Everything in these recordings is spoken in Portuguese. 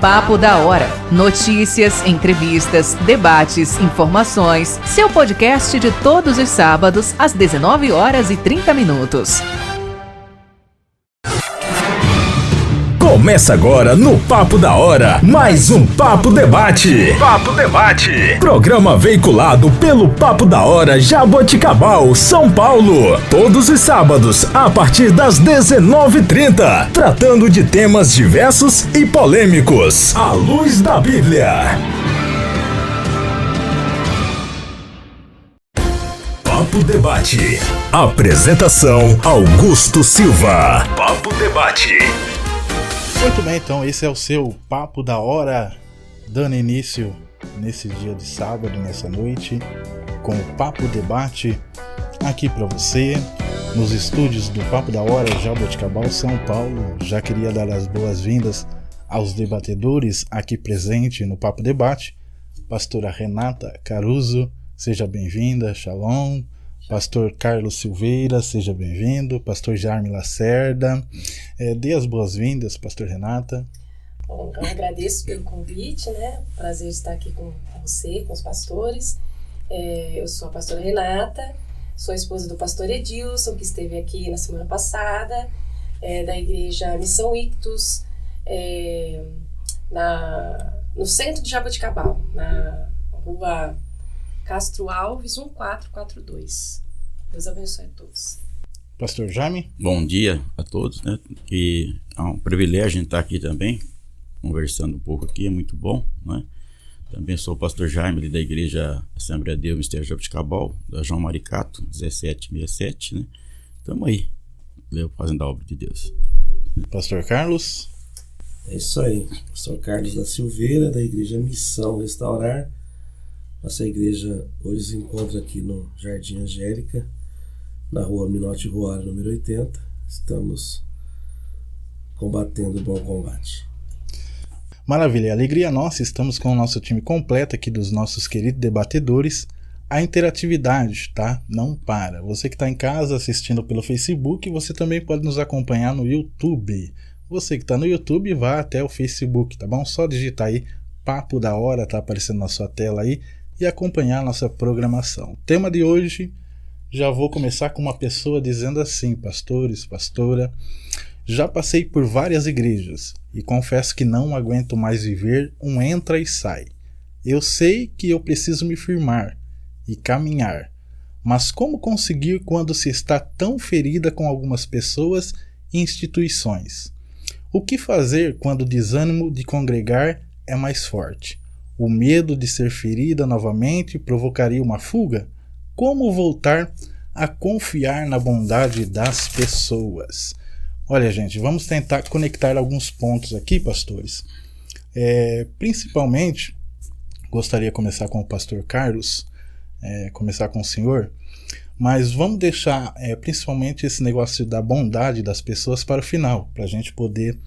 Papo da Hora. Notícias, entrevistas, debates, informações. Seu podcast de todos os sábados, às 19h30. Começa agora no Papo da Hora, mais um Papo Debate. Papo Debate. Programa veiculado pelo Papo da Hora Jaboticabal, São Paulo. Todos os sábados, a partir das 19h30. Tratando de temas diversos e polêmicos. À luz da Bíblia. Papo Debate. Apresentação: Augusto Silva. Papo Debate. Muito bem, então esse é o seu Papo da Hora, dando início nesse dia de sábado, nessa noite, com o Papo Debate aqui para você, nos estúdios do Papo da Hora Jaboticabal, São Paulo. Já queria dar as boas-vindas aos debatedores aqui presentes no Papo Debate. Pastora Renata Caruso, seja bem-vinda, Shalom. Pastor Carlos Silveira, seja bem-vindo. Pastor Jaime Lacerda, dê as boas-vindas, Pastor Renata. Bom, eu agradeço pelo convite, né? Prazer estar aqui com você, com os pastores. Eu sou a pastora Renata, sou a esposa do pastor Edilson, que esteve aqui na semana passada, da igreja Missão Ictus, no centro de Jaboticabal, na rua Castro Alves, 1442. Deus abençoe a todos. Pastor Jaime. Bom dia a todos, né? Que é um privilégio a gente estar aqui também, conversando um pouco aqui, é muito bom, né? Também sou o pastor Jaime, ali da igreja Assembleia de Deus, Ministério Jaboticabal, da João Maricato, 1767, né? Estamos aí, fazendo a obra de Deus. Pastor Carlos. É isso aí, pastor Carlos da Silveira, da igreja Missão Restaurar. Nossa igreja hoje se encontra aqui no Jardim Angélica, na rua Minote Ruara, número 80. Estamos combatendo o bom combate. Maravilha, alegria nossa, estamos com o nosso time completo aqui dos nossos queridos debatedores. A interatividade, tá? Não para. Você que está em casa assistindo pelo Facebook, você também pode nos acompanhar no YouTube. Você que está no YouTube, vá até o Facebook, tá bom? Só digitar aí Papo da Hora, tá aparecendo na sua tela aí, e acompanhar a nossa programação. O tema de hoje, já vou começar com uma pessoa dizendo assim: pastores, pastora, já passei por várias igrejas e confesso que não aguento mais viver um entra e sai. Eu sei que eu preciso me firmar e caminhar, mas como conseguir quando se está tão ferida com algumas pessoas e instituições? O que fazer quando o desânimo de congregar é mais forte? O medo de ser ferida novamente provocaria uma fuga? Como voltar a confiar na bondade das pessoas? Olha, gente, vamos tentar conectar alguns pontos aqui, pastores. Principalmente, gostaria de começar com o pastor Carlos, começar com o senhor, mas vamos deixar principalmente esse negócio da bondade das pessoas para o final, para a gente poder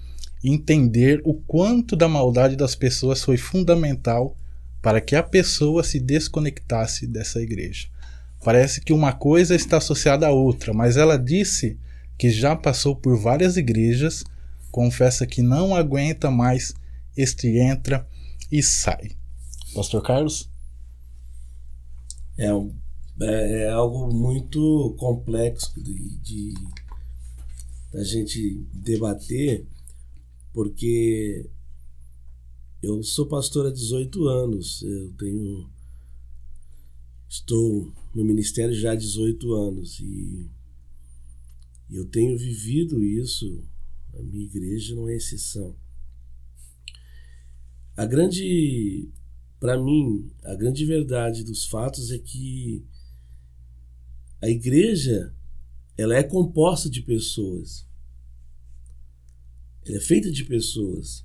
entender o quanto da maldade das pessoas foi fundamental para que a pessoa se desconectasse dessa igreja. Parece que uma coisa está associada à outra, mas ela disse que já passou por várias igrejas, confessa que não aguenta mais este entra e sai. Pastor Carlos? É algo muito complexo da gente debater, porque eu sou pastor há 18 anos, estou no ministério já há 18 anos e eu tenho vivido isso, a minha igreja não é exceção. Para mim, a grande verdade dos fatos é que a igreja, ela é composta de pessoas. Ela é feita de pessoas.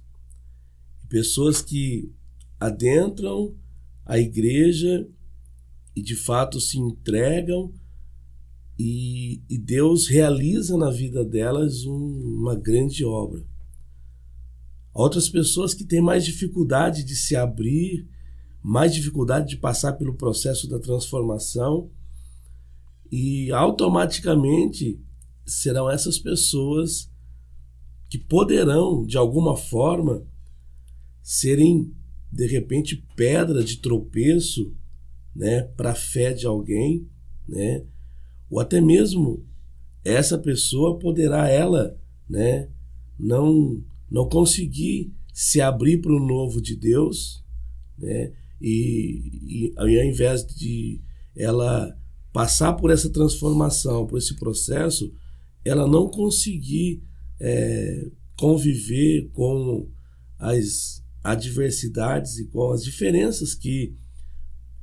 Pessoas que adentram a igreja e de fato se entregam e Deus realiza na vida delas uma grande obra. Há outras pessoas que têm mais dificuldade de se abrir, mais dificuldade de passar pelo processo da transformação e automaticamente serão essas pessoas que poderão, de alguma forma, serem, de repente, pedra de tropeço, né, para a fé de alguém, né? Ou até mesmo essa pessoa poderá né, não conseguir se abrir para o novo de Deus, né? E ao invés de ela passar por essa transformação, por esse processo, ela não conseguir conviver com as adversidades e com as diferenças que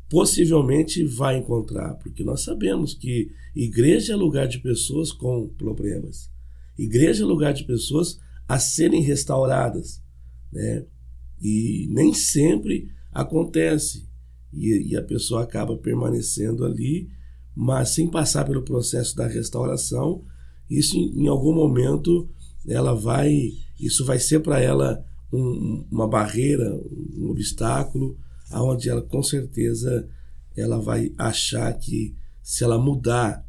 possivelmente vai encontrar, porque nós sabemos que igreja é lugar de pessoas com problemas, igreja é lugar de pessoas a serem restauradas, né? E nem sempre acontece, e a pessoa acaba permanecendo ali, mas sem passar pelo processo da restauração. Isso em algum momento isso vai ser para ela uma barreira, um obstáculo, aonde ela com certeza ela vai achar que se ela mudar,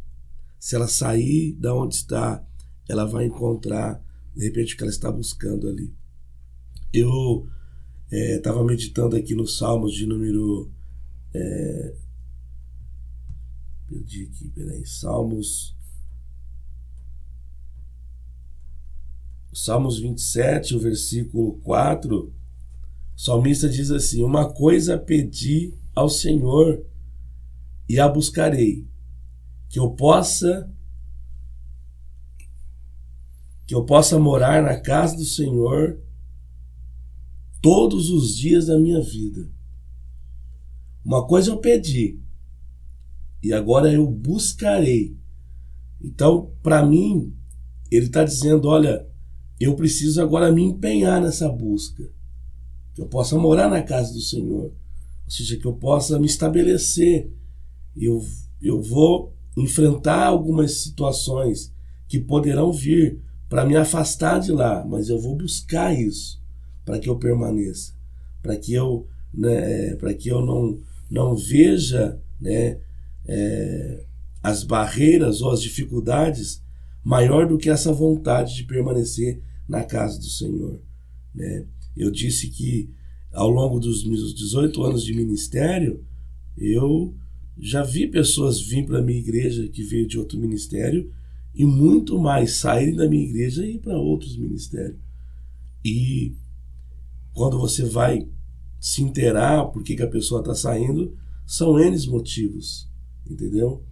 se ela sair da onde está, ela vai encontrar de repente o que ela está buscando ali. Eu estava meditando aqui nos Salmos de número perdi aqui, peraí, Salmos 27, o versículo 4, o salmista diz assim: uma coisa pedi ao Senhor e a buscarei, que eu possa morar na casa do Senhor todos os dias da minha vida. Uma coisa eu pedi e agora eu buscarei. Então, para mim, ele está dizendo, olha, eu preciso agora me empenhar nessa busca, que eu possa morar na casa do Senhor, ou seja, que eu possa me estabelecer. Eu vou enfrentar algumas situações que poderão vir para me afastar de lá, mas eu vou buscar isso para que eu permaneça, para que eu não veja, né, as barreiras ou as dificuldades maior do que essa vontade de permanecer na casa do Senhor, né? Eu disse que ao longo dos meus 18 anos de ministério, eu já vi pessoas virem para a minha igreja que veio de outro ministério e muito mais saírem da minha igreja e ir para outros ministérios. E quando você vai se inteirar por que a pessoa está saindo, são N motivos, entendeu?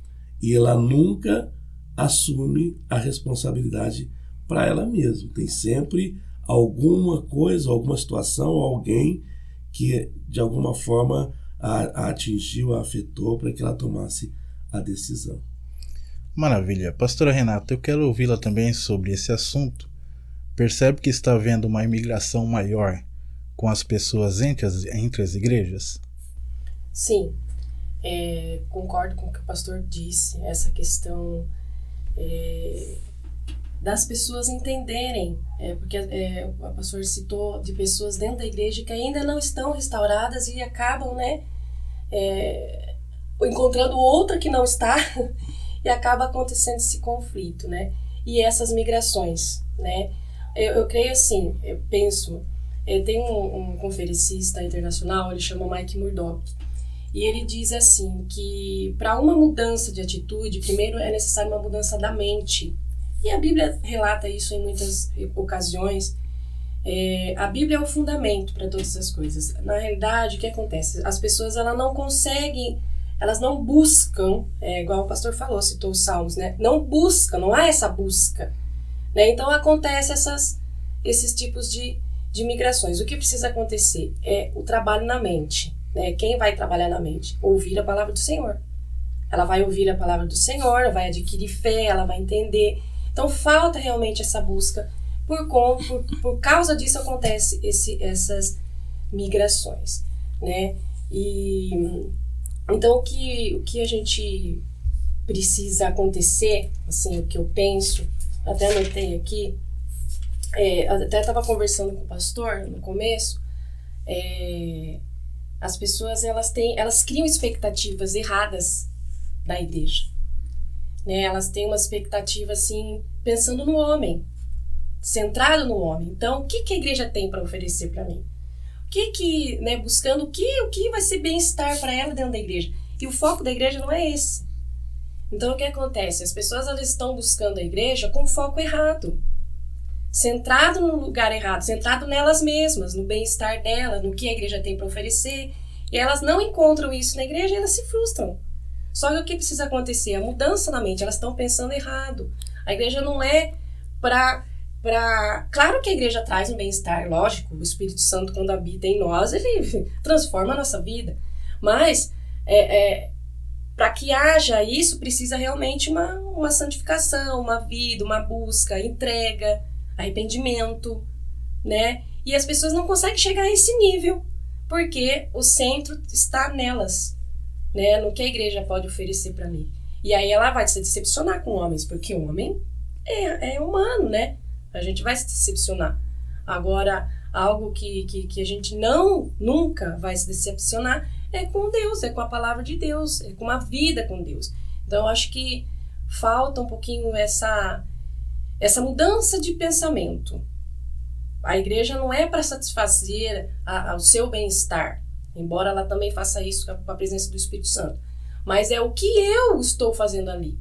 E ela nunca assume a responsabilidade para ela mesma. Tem sempre alguma coisa, alguma situação, alguém que de alguma forma a atingiu, a afetou para que ela tomasse a decisão. Maravilha. Pastora Renata, eu quero ouvi-la também sobre esse assunto. Percebe que está havendo uma imigração maior com as pessoas entre as igrejas? Sim, concordo com o que o pastor disse, essa questão das pessoas entenderem, porque o pastor citou de pessoas dentro da igreja que ainda não estão restauradas e acabam, né, encontrando outra que não está e acaba acontecendo esse conflito, né, e essas migrações, né. Eu creio assim, eu penso, tem um conferencista internacional, ele chama Mike Murdock, e ele diz assim, que para uma mudança de atitude, primeiro é necessário uma mudança da mente. E a Bíblia relata isso em muitas ocasiões. A Bíblia é o fundamento para todas as coisas. Na realidade, o que acontece? As pessoas elas não conseguem, elas não buscam, igual o pastor falou, citou os Salmos, né? Não buscam, não há essa busca, né? Então acontece esses tipos de migrações. O que precisa acontecer é o trabalho na mente, né? Quem vai trabalhar na mente? Ouvir a palavra do Senhor. Ela vai ouvir a palavra do Senhor, ela vai adquirir fé, ela vai entender. Então falta realmente essa busca. Por causa disso acontece essas migrações, né? E então o que a gente precisa acontecer, assim, o que eu penso, até anotei aqui, até estava conversando com o pastor no começo, as pessoas elas criam expectativas erradas da igreja, né? Elas têm uma expectativa assim, pensando no homem, centrado no homem. Então, o que a igreja tem para oferecer para mim? O né, buscando o que vai ser bem-estar para ela dentro da igreja. E o foco da igreja não é esse. Então, o que acontece? As pessoas elas estão buscando a igreja com foco errado. Centrado no lugar errado, centrado nelas mesmas, no bem-estar delas, no que a igreja tem para oferecer. E elas não encontram isso na igreja e elas se frustram. Só que o que precisa acontecer? A mudança na mente. Elas estão pensando errado. A igreja não é para... Claro que a igreja traz um bem-estar, lógico. O Espírito Santo, quando habita em nós, ele transforma a nossa vida. Mas, para que haja isso, precisa realmente uma santificação, uma vida, uma busca, entrega, arrependimento, né? E as pessoas não conseguem chegar a esse nível, porque o centro está nelas, né? No que a igreja pode oferecer para mim. E aí ela vai se decepcionar com homens, porque o homem é humano, né? A gente vai se decepcionar. Agora, algo que a gente nunca vai se decepcionar é com Deus, é com a palavra de Deus, é com uma vida com Deus. Então, eu acho que falta um pouquinho essa mudança de pensamento. A igreja não é para satisfazer o seu bem-estar, embora ela também faça isso com a presença do Espírito Santo. Mas é o que eu estou fazendo ali.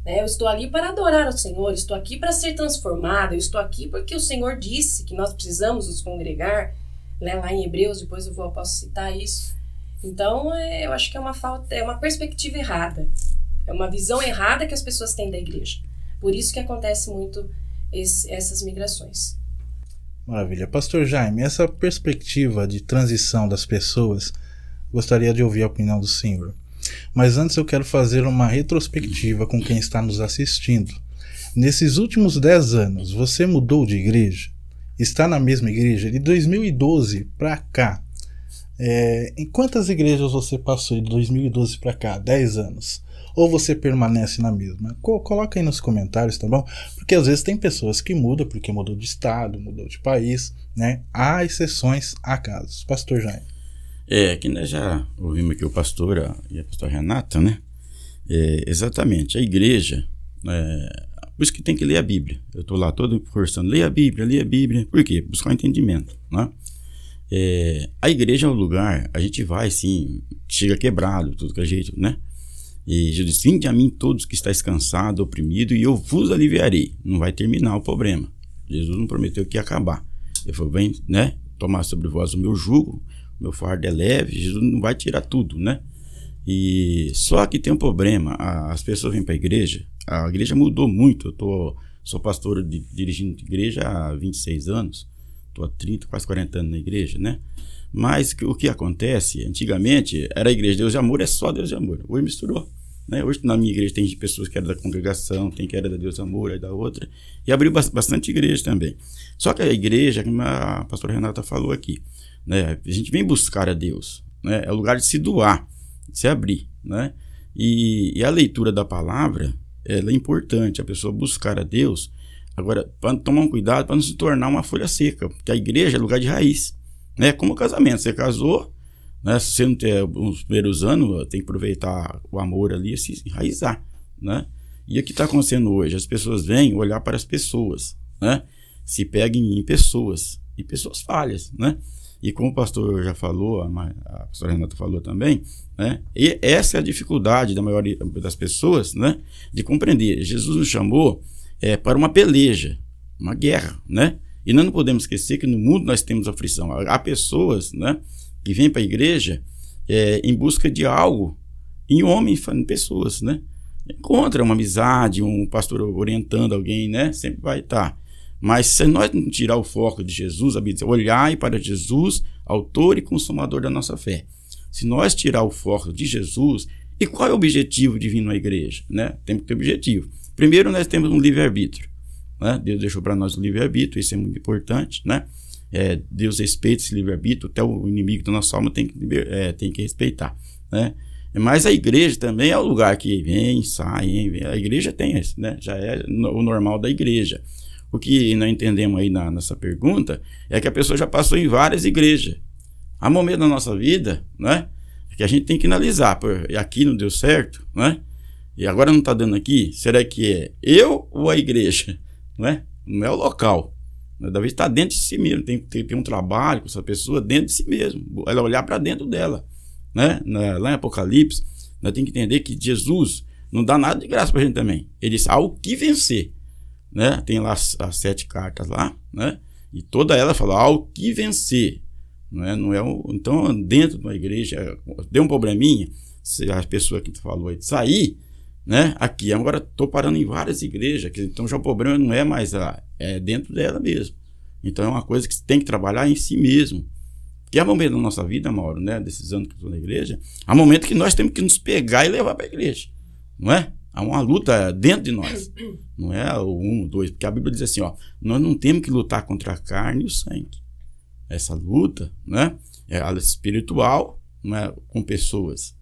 Eu estou ali para adorar ao Senhor, estou aqui para ser transformado, eu estou aqui porque o Senhor disse que nós precisamos nos congregar, né? Lá em Hebreus, depois eu posso citar isso. Então, eu acho que é uma perspectiva errada, é uma visão errada que as pessoas têm da igreja. Por isso que acontece muito essas migrações. Maravilha. Pastor Jaime, essa perspectiva de transição das pessoas, gostaria de ouvir a opinião do senhor. Mas antes eu quero fazer uma retrospectiva com quem está nos assistindo. Nesses últimos 10 anos, você mudou de igreja? Está na mesma igreja? De 2012 para cá, em quantas igrejas você passou de 2012 para cá? 10 anos? Ou você permanece na mesma? Coloca aí nos comentários, tá bom? Porque às vezes tem pessoas que mudam porque mudou de estado, mudou de país, né? Há exceções, há casos. Pastor Jaime. Que nós já ouvimos aqui o pastor e a pastora Renata, né? Exatamente, a igreja, por isso que tem que ler a Bíblia. Eu estou lá todo forçando, leia a Bíblia. Por quê? Buscar um entendimento, né? A igreja é um lugar, a gente vai assim, chega quebrado, tudo que é jeito, né? E Jesus diz: vinde a mim todos que estáis cansados, oprimidos, e eu vos aliviarei. Não vai terminar o problema. Jesus não prometeu que ia acabar. Ele falou: vem, né? Tomar sobre vós o meu jugo, o meu fardo é leve. Jesus não vai tirar tudo, né? E só que tem um problema. As pessoas vêm para a igreja mudou muito. Sou pastor dirigindo igreja há 26 anos. Estou há 30, quase 40 anos na igreja, né? Mas o que acontece, antigamente, era a igreja de Deus de amor, é só Deus de amor. Hoje misturou, né? Hoje na minha igreja tem pessoas que eram da congregação, tem que era da Deus de amor, aí da outra. E abriu bastante igreja também. Só que a igreja, como a pastora Renata falou aqui, né? A gente vem buscar a Deus, né? É o lugar de se doar, de se abrir, né? E a leitura da palavra, ela é importante, a pessoa buscar a Deus. Agora, para tomar um cuidado para não se tornar uma folha seca, porque a igreja é lugar de raiz, né? Como o casamento, você casou, né? Se você não ter os primeiros anos, tem que aproveitar o amor ali e se enraizar, né? E o que está acontecendo hoje? As pessoas vêm olhar para as pessoas, né? Se peguem em pessoas, e pessoas falhas, né? E como o pastor já falou, a pastora Renata falou também, né? E essa é a dificuldade da maioria das pessoas, né? De compreender. Jesus nos chamou para uma peleja, uma guerra, né? E nós não podemos esquecer que no mundo nós temos aflição. Há pessoas, né, que vêm para a igreja em busca de algo, em homens, em pessoas, né? Encontra uma amizade, um pastor orientando alguém, né? Sempre vai estar. Mas se nós não tirar o foco de Jesus, a Bíblia diz: olhai para Jesus, autor e consumador da nossa fé. Se nós tirar o foco de Jesus, e qual é o objetivo de vir na igreja, né? Temos que ter objetivo. Primeiro, nós temos um livre-arbítrio, né? Deus deixou para nós o livre-arbítrio, isso é muito importante, né? Deus respeita esse livre-arbítrio, até o inimigo da nossa alma tem que respeitar, né? Mas a igreja também é o lugar que vem, sai, a igreja tem isso, né? Já é o normal da igreja. O que nós entendemos aí nessa pergunta é que a pessoa já passou em várias igrejas. Há momentos da nossa vida, né, que a gente tem que analisar, aqui não deu certo, né? E agora não está dando aqui, será que é eu ou a igreja? Né? Não é o local. Davi está dentro de si mesmo, tem que ter um trabalho com essa pessoa dentro de si mesmo, ela olhar para dentro dela, né? Lá em Apocalipse, nós temos que entender que Jesus não dá nada de graça para a gente também. Ele disse, ao que vencer, né? Tem lá as 7 cartas lá, né? E toda ela fala, ao que vencer, não é então, dentro de uma igreja, deu um probleminha, se a pessoa que falou aí de sair, né? Aqui, agora estou parando em várias igrejas, então já o problema não é mais é dentro dela mesmo. Então é uma coisa que tem que trabalhar em si mesmo. Que há momento na nossa vida, Mauro, né? Desses anos que eu estou na igreja, há momento que nós temos que nos pegar e levar para a igreja, não é? Há uma luta dentro de nós, não é o 1, 2, porque a Bíblia diz assim, ó, nós não temos que lutar contra a carne e o sangue. Essa luta, né? É espiritual, não é? Com pessoas.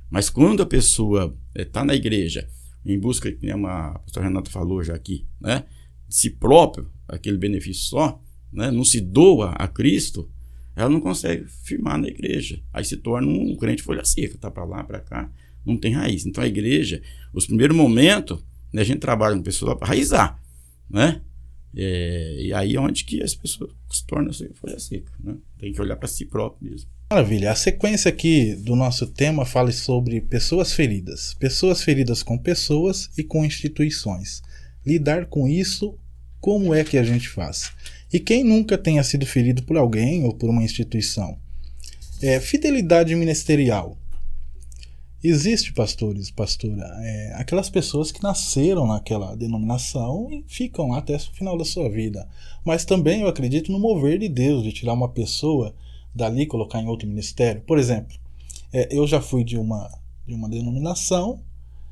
Mas quando a pessoa está na igreja em busca, como a pastora Renata falou já aqui, né, de si próprio, aquele benefício só, né, não se doa a Cristo, ela não consegue firmar na igreja. Aí se torna um crente folha seca, está para lá, para cá, não tem raiz. Então a igreja, os primeiros momentos, né, a gente trabalha com pessoas para raizar, né? E aí é onde que as pessoas se tornam folha seca, né? Tem que olhar para si próprio mesmo. Maravilha. A sequência aqui do nosso tema fala sobre pessoas feridas com pessoas e com instituições. Lidar com isso, como é que a gente faz? E quem nunca tenha sido ferido por alguém ou por uma instituição? Fidelidade ministerial. Existe, pastores, pastora, aquelas pessoas que nasceram naquela denominação e ficam lá até o final da sua vida. Mas também eu acredito no mover de Deus, de tirar uma pessoa dali e colocar em outro ministério. Por exemplo, eu já fui de uma denominação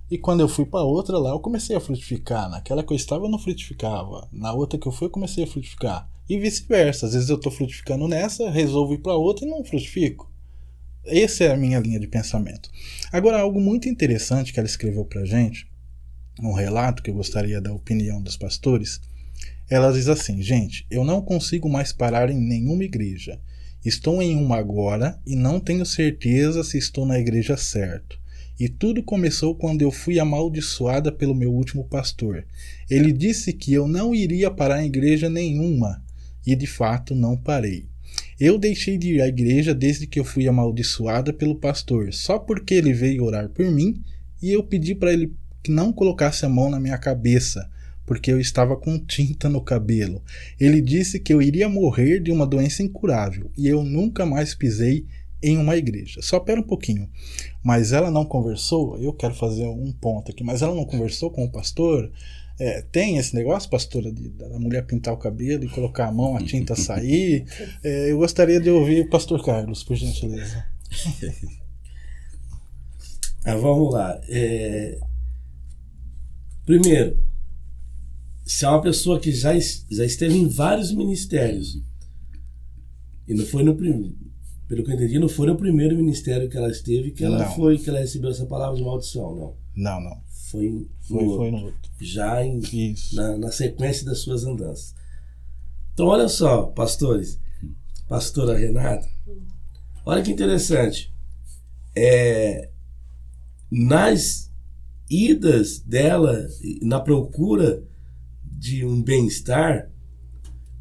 e quando eu fui para outra lá eu comecei a frutificar. Naquela que eu estava eu não frutificava. Na outra que eu fui eu comecei a frutificar. E vice-versa. Às vezes eu estou frutificando nessa, resolvo ir para outra e não frutifico. Essa é a minha linha de pensamento. Agora, algo muito interessante que ela escreveu para a gente, um relato que eu gostaria da opinião dos pastores. Ela diz assim, gente, eu não consigo mais parar em nenhuma igreja. Estou em uma agora e não tenho certeza se estou na igreja certa. E tudo começou quando eu fui amaldiçoada pelo meu último pastor. Ele disse que eu não iria parar em igreja nenhuma. E de fato não parei. Eu deixei de ir à igreja desde que eu fui amaldiçoada pelo pastor, só porque ele veio orar por mim e eu pedi para ele que não colocasse a mão na minha cabeça, porque eu estava com tinta no cabelo. Ele disse que eu iria morrer de uma doença incurável e eu nunca mais pisei em uma igreja. Só pera um pouquinho. Mas ela não conversou? Eu quero fazer um ponto aqui. Mas ela não conversou com o pastor? Tem esse negócio, pastora, da mulher pintar o cabelo e colocar a mão, a tinta sair? Eu gostaria de ouvir o pastor Carlos, por gentileza. Vamos lá. Primeiro, se é uma pessoa que já esteve em vários ministérios, e não foi no primeiro, pelo que eu entendi, não foi no primeiro ministério que ela esteve que ela recebeu essa palavra de maldição, não. Não. Foi no outro. Já na sequência das suas andanças. Então, olha só, pastores, pastora Renata, olha que interessante. Nas idas dela, na procura de um bem-estar,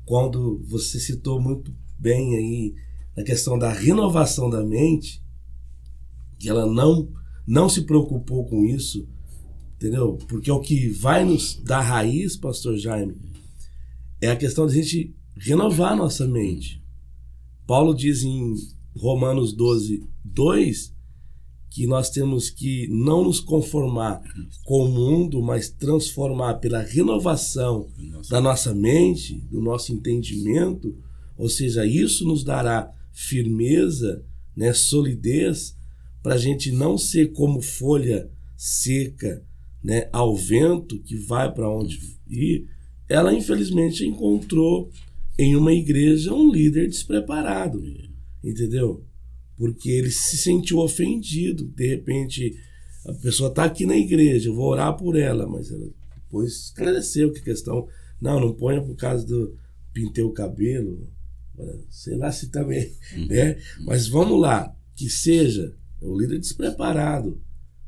quando você citou muito bem aí na questão da renovação da mente, que ela não se preocupou com isso, entendeu? Porque o que vai nos dar raiz, pastor Jaime, é a questão de a gente renovar a nossa mente. Paulo diz em Romanos 12, 2, que nós temos que não nos conformar com o mundo, mas transformar pela renovação da nossa mente, do nosso entendimento, ou seja, isso nos dará firmeza, né, solidez, para a gente não ser como folha seca, né, ao vento, que vai para onde ir. Ela, infelizmente, encontrou em uma igreja um líder despreparado, entendeu? Porque ele se sentiu ofendido. De repente, a pessoa está aqui na igreja, eu vou orar por ela, mas ela depois esclareceu que a questão, não ponha por causa do pintei o cabelo, sei lá se também, né? Mas vamos lá, que seja o líder despreparado,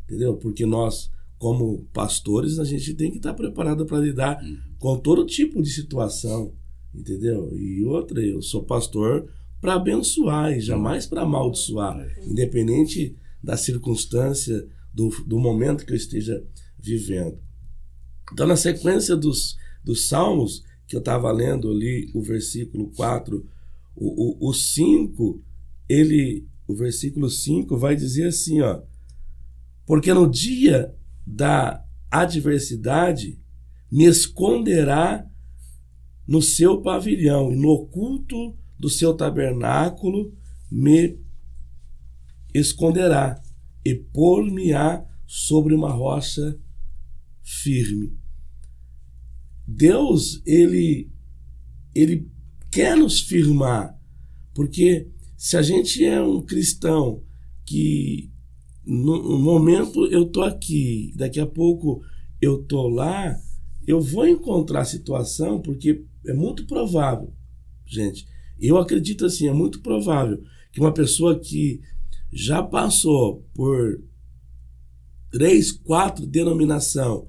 entendeu? Porque nós, como pastores, a gente tem que estar preparado para lidar com todo tipo de situação, entendeu? E outra, eu sou pastor para abençoar e jamais para amaldiçoar, independente da circunstância, do momento que eu esteja vivendo. Então, na sequência dos Salmos, que eu estava lendo ali, o versículo 4, o 5, o versículo 5 vai dizer assim, ó: porque no dia da adversidade me esconderá no seu pavilhão, e no oculto do seu tabernáculo me esconderá, e pôr-me-á sobre uma rocha firme. Deus, ele quer nos firmar, porque se a gente é um cristão que no momento eu tô aqui, daqui a pouco eu tô lá, eu vou encontrar situação, porque é muito provável, gente, eu acredito assim, é muito provável que uma pessoa que já passou por 3, 4 denominação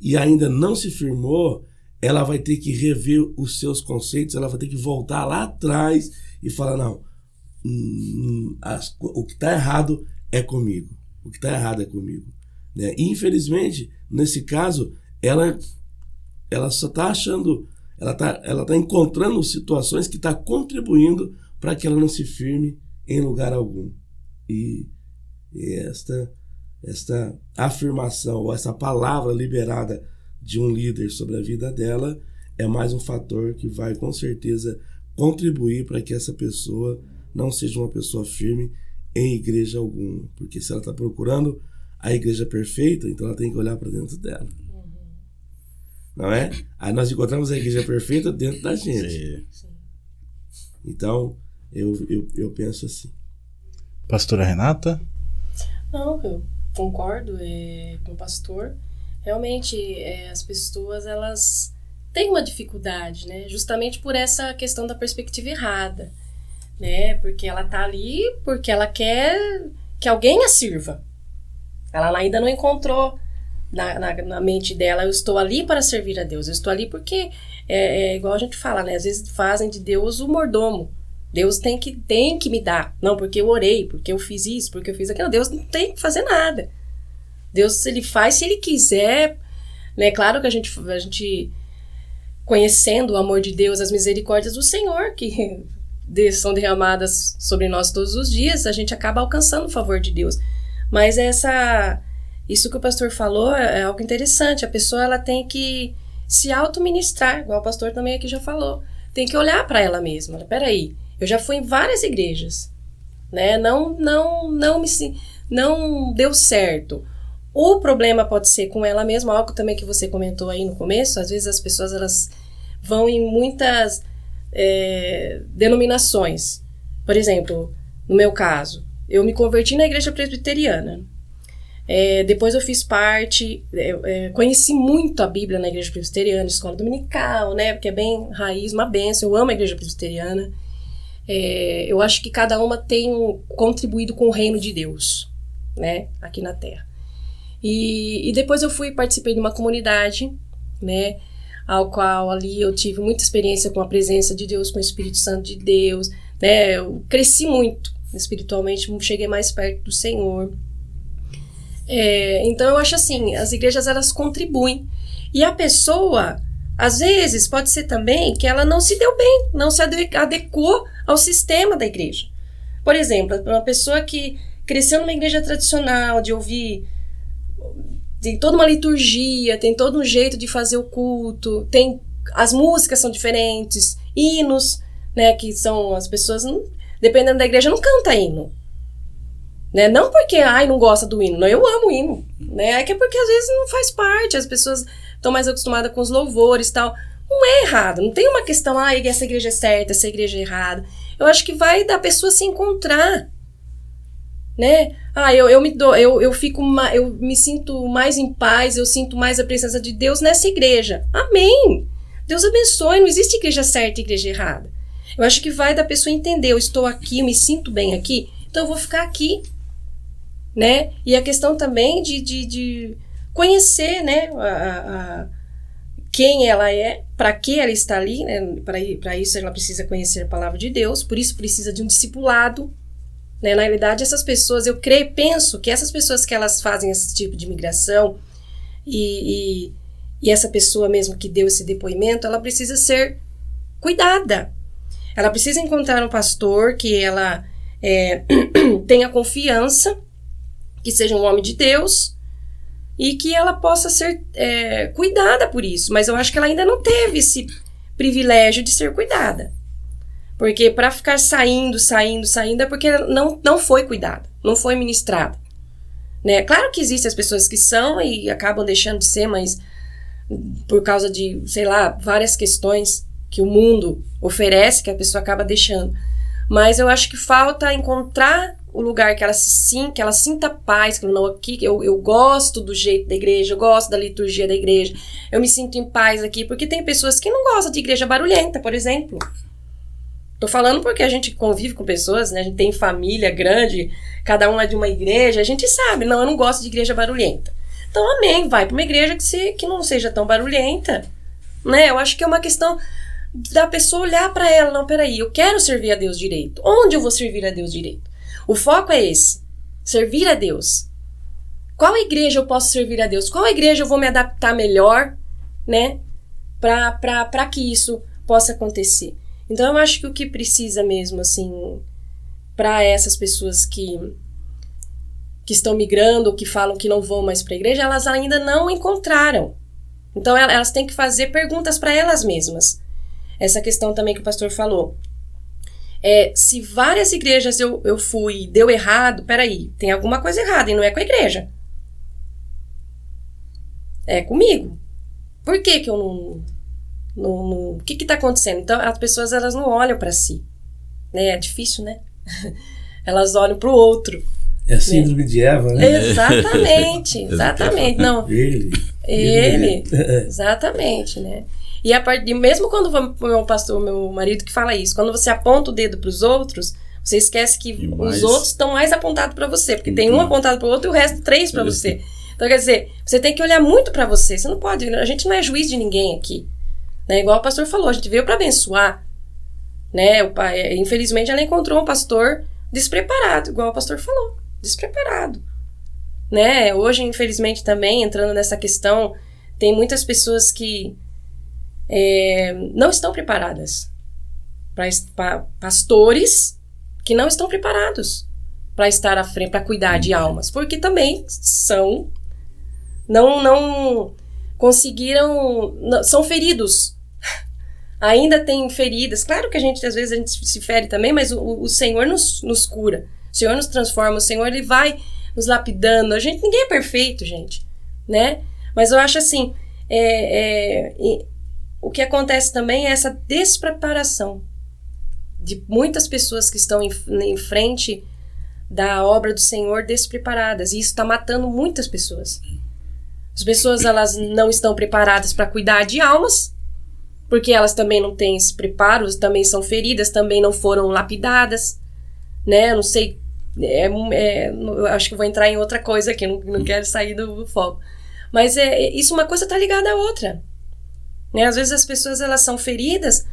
e ainda não se firmou, ela vai ter que rever os seus conceitos, ela vai ter que voltar lá atrás e falar, não, o que está errado é comigo. O que está errado é comigo. Né? E, infelizmente, nesse caso, ela só está achando, ela tá encontrando situações que está contribuindo para que ela não se firme em lugar algum. E esta afirmação, ou essa palavra liberada de um líder sobre a vida dela é mais um fator que vai com certeza contribuir para que essa pessoa não seja uma pessoa firme em igreja alguma, porque se ela está procurando a igreja perfeita, então ela tem que olhar para dentro dela, não é? Aí nós encontramos a igreja perfeita dentro da gente. Sim. Então eu penso assim. Pastora Renata? Não, eu concordo com o pastor. Realmente, as pessoas, elas têm uma dificuldade, né? Justamente por essa questão da perspectiva errada, né? Porque ela tá ali porque ela quer que alguém a sirva. Ela ainda não encontrou na mente dela, eu estou ali para servir a Deus. Eu estou ali porque, igual a gente fala, né? Às vezes fazem de Deus o mordomo. Deus tem que me dar. Não, porque eu orei, porque eu fiz isso, porque eu fiz aquilo. Deus não tem que fazer nada. Deus, ele faz se ele quiser, né? Claro que a gente conhecendo o amor de Deus, as misericórdias do Senhor, que são derramadas sobre nós todos os dias, a gente acaba alcançando o favor de Deus. Mas isso que o pastor falou é algo interessante. A pessoa, ela tem que se auto-ministrar, igual o pastor também aqui já falou. Tem que olhar para ela mesma. Peraí, eu já fui em várias igrejas, né? Não deu certo. O problema pode ser com ela mesma, algo também que você comentou aí no começo. Às vezes as pessoas, elas vão em muitas denominações. Por exemplo, no meu caso, eu me converti na igreja presbiteriana. Depois eu fiz parte, conheci muito a Bíblia na igreja presbiteriana, escola dominical, né? Porque é bem raiz, uma bênção. Eu amo a igreja presbiteriana. Eu acho que cada uma tem contribuído com o reino de Deus, né? Aqui na Terra. E depois eu participei de uma comunidade, né, ao qual ali eu tive muita experiência com a presença de Deus, com o Espírito Santo de Deus, né, eu cresci muito espiritualmente, cheguei mais perto do Senhor. Então eu acho assim, as igrejas, elas contribuem, e a pessoa, às vezes, pode ser também que ela não se deu bem, não se adequou ao sistema da igreja. Por exemplo, uma pessoa que cresceu numa igreja tradicional, de ouvir, tem toda uma liturgia, tem todo um jeito de fazer o culto, as músicas são diferentes, hinos, né, que são, as pessoas, dependendo da igreja, não canta hino, né, não porque, não gosta do hino, não, eu amo hino, né, é porque às vezes não faz parte, as pessoas estão mais acostumadas com os louvores e tal, não é errado, não tem uma questão, essa igreja é certa, essa igreja é errada, eu acho que vai da pessoa se encontrar, né? Eu me sinto mais em paz, eu sinto mais a presença de Deus nessa igreja. Amém! Deus abençoe, não existe igreja certa e igreja errada. Eu acho que vai da pessoa entender, eu estou aqui, eu me sinto bem aqui, então eu vou ficar aqui, né? E a questão também de conhecer, né? quem ela é, para que ela está ali, né? Para isso ela precisa conhecer a palavra de Deus, por isso precisa de um discipulado, né? Na realidade, essas pessoas, eu penso que essas pessoas que elas fazem esse tipo de migração e essa pessoa mesmo que deu esse depoimento, ela precisa ser cuidada. Ela precisa encontrar um pastor que ela tenha confiança, que seja um homem de Deus e que ela possa ser cuidada por isso. Mas eu acho que ela ainda não teve esse privilégio de ser cuidada. Porque para ficar saindo é porque não foi cuidada, não foi ministrada. Né? Claro que existem as pessoas que são e acabam deixando de ser, mas por causa de, sei lá, várias questões que o mundo oferece, que a pessoa acaba deixando. Mas eu acho que falta encontrar o lugar que ela sinta paz, que não, aqui eu gosto do jeito da igreja, eu gosto da liturgia da igreja, eu me sinto em paz aqui, porque tem pessoas que não gostam de igreja barulhenta, por exemplo. Tô falando porque a gente convive com pessoas, né? A gente tem família grande, cada um é de uma igreja, a gente sabe, não, eu não gosto de igreja barulhenta. Então, amém, vai para uma igreja que não seja tão barulhenta, né? Eu acho que é uma questão da pessoa olhar para ela, não, peraí, eu quero servir a Deus direito. Onde eu vou servir a Deus direito? O foco é esse, servir a Deus. Qual igreja eu posso servir a Deus? Qual igreja eu vou me adaptar melhor, né? Para que isso possa acontecer. Então, eu acho que o que precisa mesmo, assim, para essas pessoas que estão migrando ou que falam que não vão mais para a igreja, elas ainda não encontraram. Então, elas têm que fazer perguntas para elas mesmas. Essa questão também que o pastor falou. Se várias igrejas eu fui e deu errado, peraí, tem alguma coisa errada e não é com a igreja. É comigo. Por que que eu não o que está acontecendo? Então, as pessoas elas não olham para si. Né? É difícil, né? Elas olham para o outro. É a síndrome de Eva, né? Exatamente. Não. Ele. Exatamente, né? E mesmo quando meu pastor, meu marido que fala isso, quando você aponta o dedo para os outros, você esquece que os outros estão mais apontados para você, porque tem um apontado para o outro e o resto 3 para você. Então, quer dizer, você tem que olhar muito para você. Você não pode, a gente não é juiz de ninguém aqui. Né? Igual o pastor falou, a gente veio para abençoar. Né? Infelizmente, ela encontrou um pastor despreparado, igual o pastor falou, despreparado. Né? Hoje, infelizmente, também, entrando nessa questão, tem muitas pessoas que não estão preparadas. Pastores que não estão preparados para estar à frente, para cuidar de almas, porque também não conseguiram, são feridos. Ainda tem feridas. Claro que às vezes a gente se fere também, mas o Senhor nos cura. O Senhor nos transforma. O Senhor, Ele vai nos lapidando. Ninguém é perfeito, gente. Né? Mas eu acho assim, o que acontece também é essa despreparação de muitas pessoas que estão em frente da obra do Senhor despreparadas. E isso está matando muitas pessoas. As pessoas, elas não estão preparadas para cuidar de almas, porque elas também não têm esse preparo, também são feridas, também não foram lapidadas, né? Eu não sei, eu acho que vou entrar em outra coisa aqui, não quero sair do foco. Mas isso, uma coisa está ligada à outra. Né? Às vezes as pessoas, elas são feridas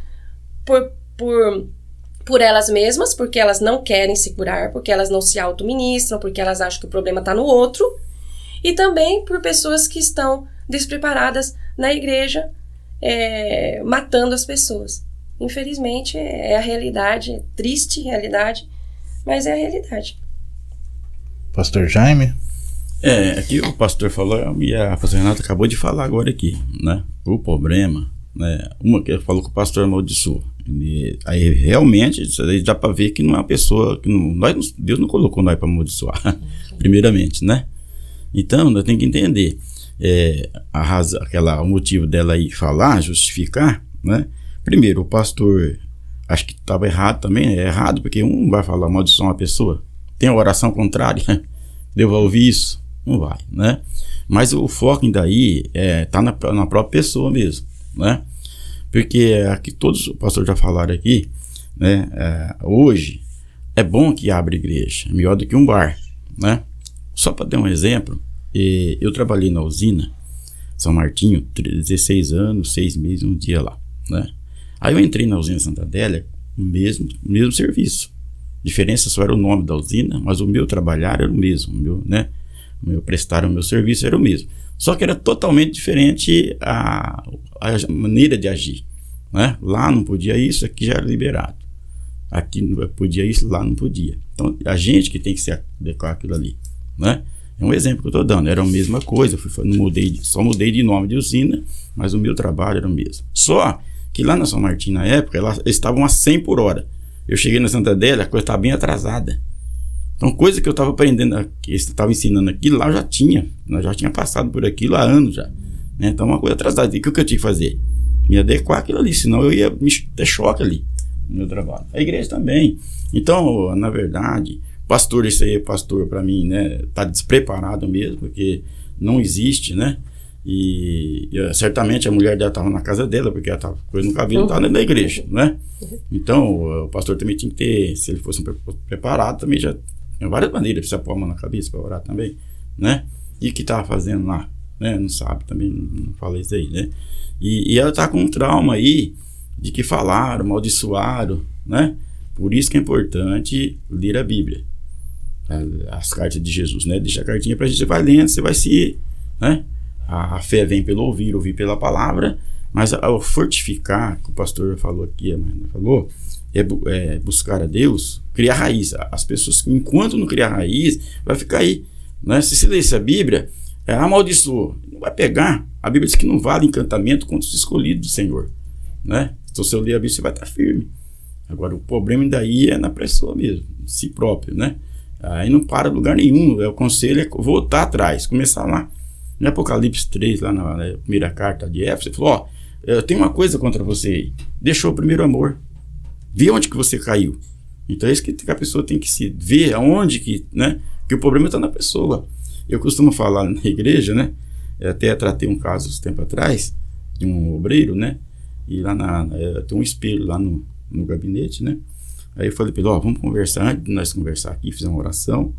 por elas mesmas, porque elas não querem se curar, porque elas não se autoministram, porque elas acham que o problema está no outro, e também por pessoas que estão despreparadas na igreja, matando as pessoas. Infelizmente, é a realidade, triste realidade, mas é a realidade. Pastor Jaime? Aqui o pastor falou, e a pastora Renata acabou de falar agora aqui, né? O problema, né? Uma que ele falou que o pastor amaldiçoou. Aí realmente, isso aí dá para ver que não é uma pessoa, Deus não colocou nós para amaldiçoar, primeiramente, né? Então, nós temos que entender o motivo dela ir falar, justificar, né? Primeiro, o pastor, acho que estava errado também, é errado, porque um vai falar maldição a uma pessoa, tem a oração contrária, devo ouvir isso? Não vai, né? Mas o foco ainda aí tá na própria pessoa mesmo, né? Porque aqui todos os pastores já falaram aqui, né? Hoje é bom que abra igreja, melhor do que um bar, né? Só para dar um exemplo, eu trabalhei na usina São Martinho, 16 anos, 6 meses, um dia lá, né? Aí eu entrei na usina Santa Adélia, mesmo serviço. A diferença só era o nome da usina, mas o meu trabalhar era o mesmo, o meu prestar o meu serviço era o mesmo. Só que era totalmente diferente a maneira de agir, né? Lá não podia isso, aqui já era liberado. Aqui podia isso, lá não podia. Então, a gente que tem que se adequar àquilo ali, né? É um exemplo que eu estou dando. Era a mesma coisa, só mudei de nome de usina, mas o meu trabalho era o mesmo. Só que lá na São Martinho, na época, eles estavam a 100 por hora. Eu cheguei na Santa Adélia, a coisa estava bem atrasada. Então, coisa que eu estava aprendendo, que eu estava ensinando aqui, lá eu já tinha. Nós já tinha passado por aquilo há anos já, né? Então, uma coisa atrasada. E o que eu tinha que fazer? Me adequar àquilo ali, senão eu ia me ter choque ali no meu trabalho. A igreja também. Então, na verdade, pastor, isso aí é pastor para mim, né? Tá despreparado mesmo, porque não existe, né? E certamente a mulher dela estava na casa dela, porque ela estava com coisa no cabelo, estava dentro da igreja, né? Então, o pastor também tinha que ter, se ele fosse preparado, também já tinha várias maneiras, precisa pôr a mão na cabeça para orar também, né? E o que estava fazendo lá, né? Não sabe, também não falei isso aí, né? E ela está com um trauma aí, de que falaram, amaldiçoaram, né? Por isso que é importante ler a Bíblia, as cartas de Jesus, né? Deixa a cartinha pra gente, você vai lendo, você vai se, né? A fé vem pelo ouvir pela palavra, mas ao fortificar, que o pastor falou aqui, a mãe falou, é buscar a Deus, criar raiz. As pessoas, enquanto não criar raiz, vai ficar aí, né? Se você lesse a Bíblia, amaldiçoou, não vai pegar. A Bíblia diz que não vale encantamento contra os escolhidos do Senhor, né? Então, se eu ler a Bíblia, você vai estar firme. Agora, o problema daí é na pessoa mesmo, si próprio, né? Aí não para em lugar nenhum. O conselho é voltar atrás, começar lá. Em Apocalipse 3, lá na primeira carta de Éfeso, ele falou: eu tenho uma coisa contra você aí. Deixou o primeiro amor. Vê onde que você caiu. Então é isso que a pessoa tem que se ver, aonde que, né? Que o problema está na pessoa. Eu costumo falar na igreja, né? Eu até tratei um caso uns tempo atrás, de um obreiro, né? E lá tem um espelho lá no gabinete, né? Aí eu falei para ele: vamos conversar, antes de nós conversar aqui, fizer uma oração,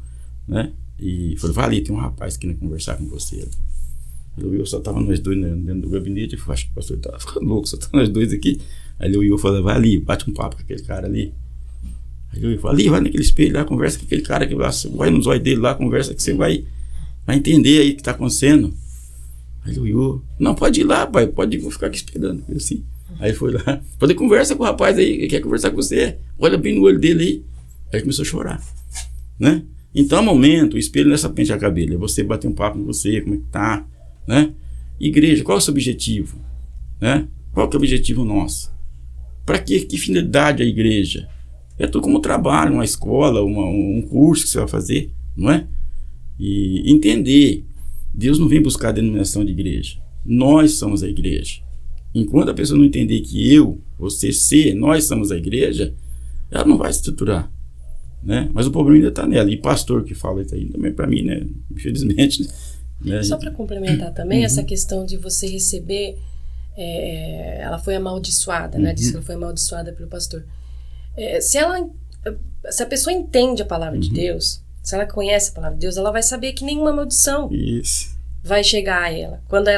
né? E falei: vai ali, tem um rapaz querendo conversar com você. Eu só tava nós dois dentro do gabinete. Eu falei: acho que o pastor tá ficando louco, só tá nós dois aqui. Aí eu falei: vai ali, bate um papo com aquele cara ali. Aí eu falei: ali, vai naquele espelho lá, conversa com aquele cara que vai nos olhos dele lá, conversa que você vai entender aí o que tá acontecendo. Aí eu: não, pode ir lá, pai, pode ir, vou ficar aqui esperando. Eu assim. Aí foi lá, falei: conversa com o rapaz aí, que quer conversar com você, olha bem no olho dele aí. Aí começou a chorar, né? Então, é momento, o espelho nessa pentear cabelo, é você bater um papo com você, como é que tá, né? Igreja, qual é o seu objetivo, né? Qual que é o objetivo nosso? Para que finalidade a igreja? É tudo como trabalho, uma escola, um curso que você vai fazer, não é? E entender, Deus não vem buscar a denominação de igreja, nós somos a igreja. Enquanto a pessoa não entender que nós somos a igreja, ela não vai estruturar, né? Mas o problema ainda está nela. E pastor que fala isso aí também, para mim, né? Infelizmente, né? Só para complementar também, essa questão de você receber, ela foi amaldiçoada, né? Disse que ela foi amaldiçoada pelo pastor. Se a pessoa entende a palavra de Deus, se ela conhece a palavra de Deus, ela vai saber que nenhuma maldição vai chegar a ela. Quando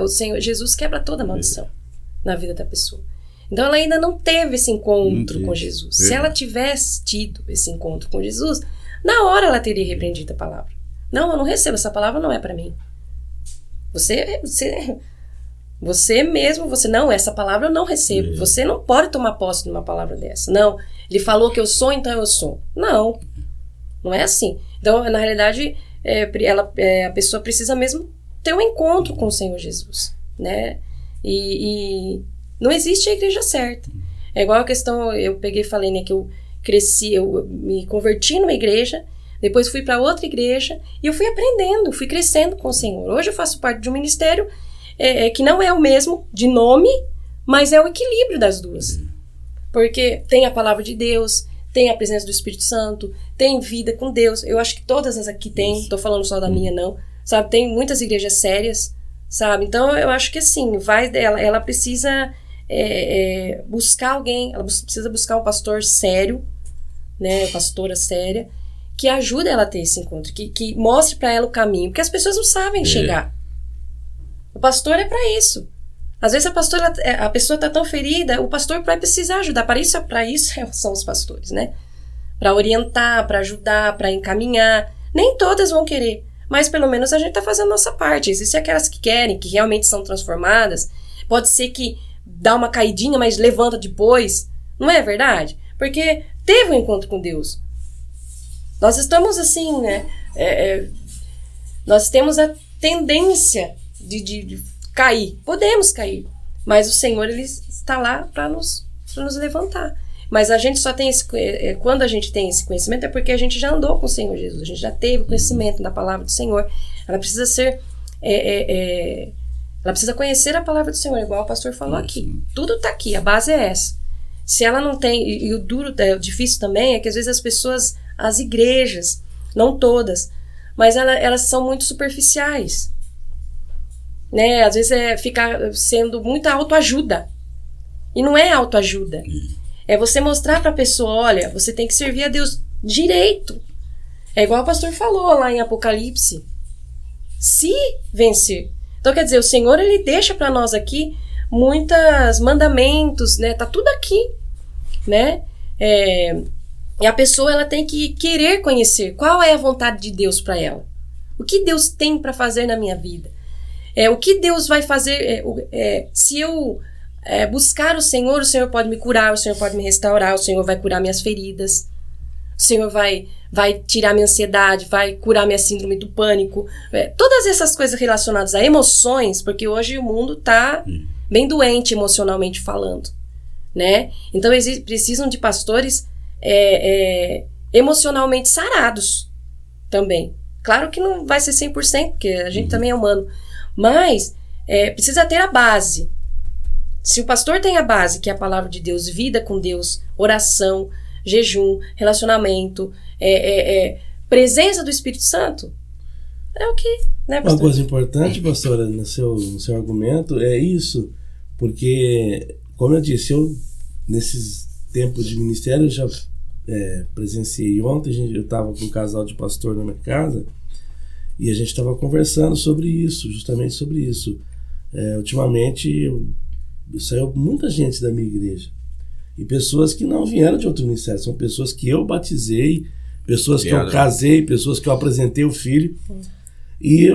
o Senhor Jesus quebra toda a maldição na vida da pessoa. Então ela ainda não teve esse encontro com Jesus. Se ela tivesse tido esse encontro com Jesus, na hora ela teria repreendido a palavra. Não, eu não recebo, essa palavra não é para mim. Você mesmo, não, essa palavra eu não recebo. Você não pode tomar posse de uma palavra dessa. Não, ele falou que eu sou, então eu sou. Não é assim. Então, na realidade, a pessoa precisa mesmo ter um encontro com o Senhor Jesus, né? E não existe a igreja certa. É igual a questão, eu peguei e falei, né, que eu cresci, eu me converti numa igreja, depois fui para outra igreja, e eu fui aprendendo, fui crescendo com o Senhor. Hoje eu faço parte de um ministério que não é o mesmo de nome, mas é o equilíbrio das duas. Porque tem a palavra de Deus, tem a presença do Espírito Santo, tem vida com Deus. Eu acho que todas as aqui tem, estou falando só da minha não, sabe? Tem muitas igrejas sérias, sabe? Então eu acho que assim, ela precisa buscar alguém, ela precisa buscar um pastor sério, né? Pastora séria, que ajude ela a ter esse encontro, que mostre para ela o caminho, porque as pessoas não sabem chegar. O pastor é para isso. Às vezes a pessoa está tão ferida, o pastor vai precisar ajudar. Para isso são os pastores, né? Para orientar, para ajudar, para encaminhar. Nem todas vão querer, mas pelo menos a gente está fazendo a nossa parte. Existem aquelas que querem, que realmente são transformadas. Pode ser que dá uma caidinha, mas levanta depois. Não é verdade? Porque teve um encontro com Deus. Nós estamos assim, né? Nós temos a tendência de cair. Podemos cair. Mas o Senhor, Ele está lá para nos levantar. Mas a gente só tem quando a gente tem esse conhecimento é porque a gente já andou com o Senhor Jesus. A gente já teve conhecimento da palavra do Senhor. Ela precisa ser... ela precisa conhecer a palavra do Senhor, igual o pastor falou aqui. Tudo está aqui, a base é essa. Se ela não tem... E o difícil também é que às vezes as pessoas, as igrejas, não todas, mas elas são muito superficiais. Né? Às vezes fica sendo muita autoajuda. E não é autoajuda. É você mostrar para a pessoa, olha, você tem que servir a Deus direito. É igual o pastor falou lá em Apocalipse. Se vencer. Então, quer dizer, o Senhor, Ele deixa para nós aqui muitos mandamentos, né? Tá tudo aqui, né? E a pessoa, ela tem que querer conhecer qual é a vontade de Deus para ela. O que Deus tem para fazer na minha vida? O que Deus vai fazer? Se eu buscar o Senhor pode me curar, o Senhor pode me restaurar, o Senhor vai curar minhas feridas, o Senhor vai tirar minha ansiedade, vai curar minha síndrome do pânico, todas essas coisas relacionadas a emoções, porque hoje o mundo está bem doente emocionalmente falando, né? Então precisam de pastores emocionalmente sarados também. Claro que não vai ser 100%, porque a gente também é humano, mas precisa ter a base. Se o pastor tem a base, que é a palavra de Deus, vida com Deus, oração, jejum, relacionamento, presença do Espírito Santo, é o que, né, pastor? Uma coisa importante, pastora, no seu argumento é isso, porque, como eu disse, nesses tempos de ministério, eu já presenciei. Ontem eu estava com um casal de pastor na minha casa e a gente estava conversando sobre isso, justamente sobre isso. Ultimamente, saiu muita gente da minha igreja. E pessoas que não vieram de outro ministério. São pessoas que eu batizei, pessoas que eu casei, pessoas que eu apresentei o filho. E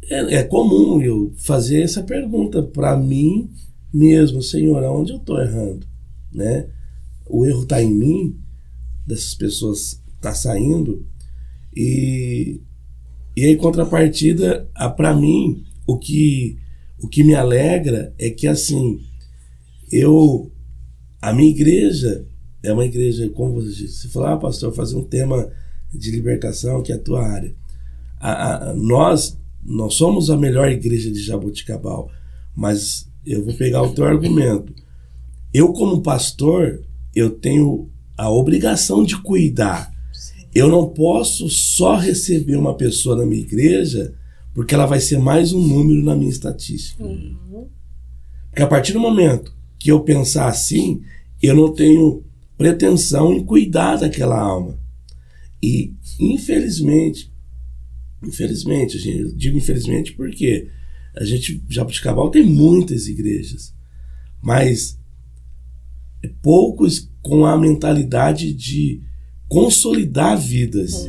é comum eu fazer essa pergunta para mim mesmo: Senhor, aonde eu estou errando? Né? O erro está em mim, dessas pessoas está saindo. E aí, em contrapartida, para mim, o que me alegra é que, assim, a minha igreja é uma igreja, como você falou, pastor, fazer um tema de libertação, que é a tua área. Nós somos a melhor igreja de Jaboticabal, mas eu vou pegar o teu argumento. Eu, como pastor, eu tenho a obrigação de cuidar. Eu não posso só receber uma pessoa na minha igreja porque ela vai ser mais um número na minha estatística. Porque a partir do momento que eu pensar assim, eu não tenho pretensão em cuidar daquela alma. E, infelizmente, eu digo infelizmente porque Jaboticabal tem muitas igrejas, mas poucos com a mentalidade de consolidar vidas.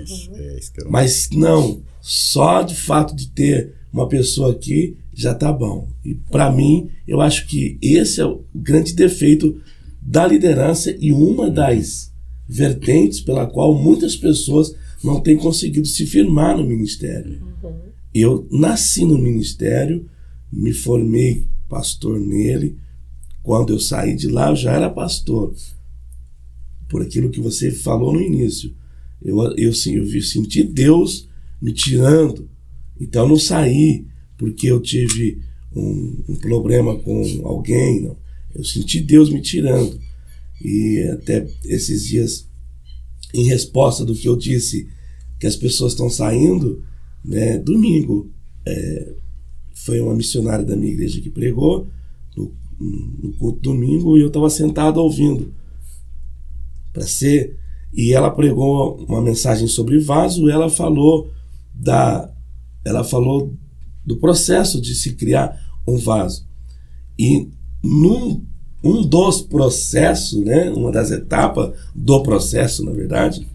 Mas não, só de fato de ter uma pessoa aqui já tá bom. E para mim, eu acho que esse é o grande defeito da liderança e uma das vertentes pela qual muitas pessoas não têm conseguido se firmar no ministério. Eu nasci no ministério, me formei pastor nele. Quando eu saí de lá, eu já era pastor. Por aquilo que você falou no início. Eu senti Deus me tirando. Então eu não saí porque eu tive um problema com alguém, não. Eu senti Deus me tirando. E até esses dias, em resposta do que eu disse, que as pessoas estão saindo, né, domingo, foi uma missionária da minha igreja que pregou no culto domingo, e eu estava sentado ouvindo. E ela pregou uma mensagem sobre vaso. Ela falou do processo de se criar um vaso. E um dos processos, né, uma das etapas do processo, na verdade,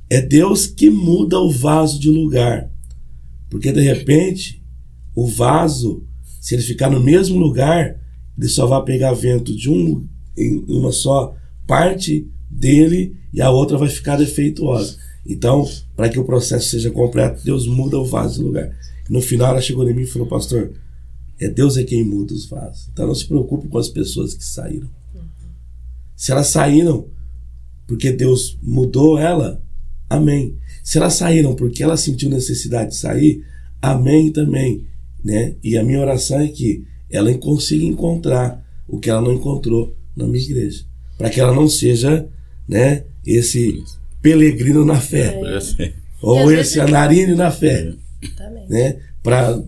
é Deus que muda o vaso de lugar. Porque, de repente, o vaso, se ele ficar no mesmo lugar, ele só vai pegar vento em uma só parte dele e a outra vai ficar defeituosa. Então, para que o processo seja completo, Deus muda o vaso de lugar. No final, ela chegou em mim e falou: pastor, Deus é quem muda os vasos. Então, não se preocupe com as pessoas que saíram. Se elas saíram porque Deus mudou ela, amém. Se elas saíram porque ela sentiu necessidade de sair, amém também, né? E a minha oração é que ela consiga encontrar o que ela não encontrou na minha igreja, para que ela não seja, né, esse peregrino na fé, ou esse andarilho na fé, né? Para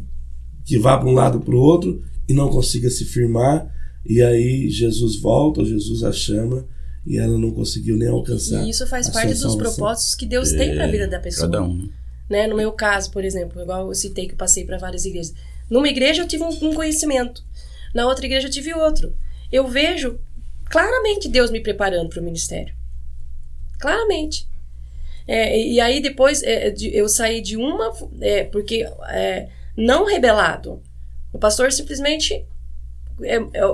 que vá para um lado para o outro e não consiga se firmar, e aí Jesus volta, Jesus a chama e ela não conseguiu nem alcançar. E isso faz parte dos propósitos que Deus tem para a vida da pessoa. Cada um. Né? No meu caso, por exemplo, igual eu citei que eu passei para várias igrejas. Numa igreja eu tive um conhecimento, na outra igreja eu tive outro. Eu vejo claramente Deus me preparando para o ministério. Claramente. E aí depois eu saí de uma... porque não rebelado. O pastor simplesmente...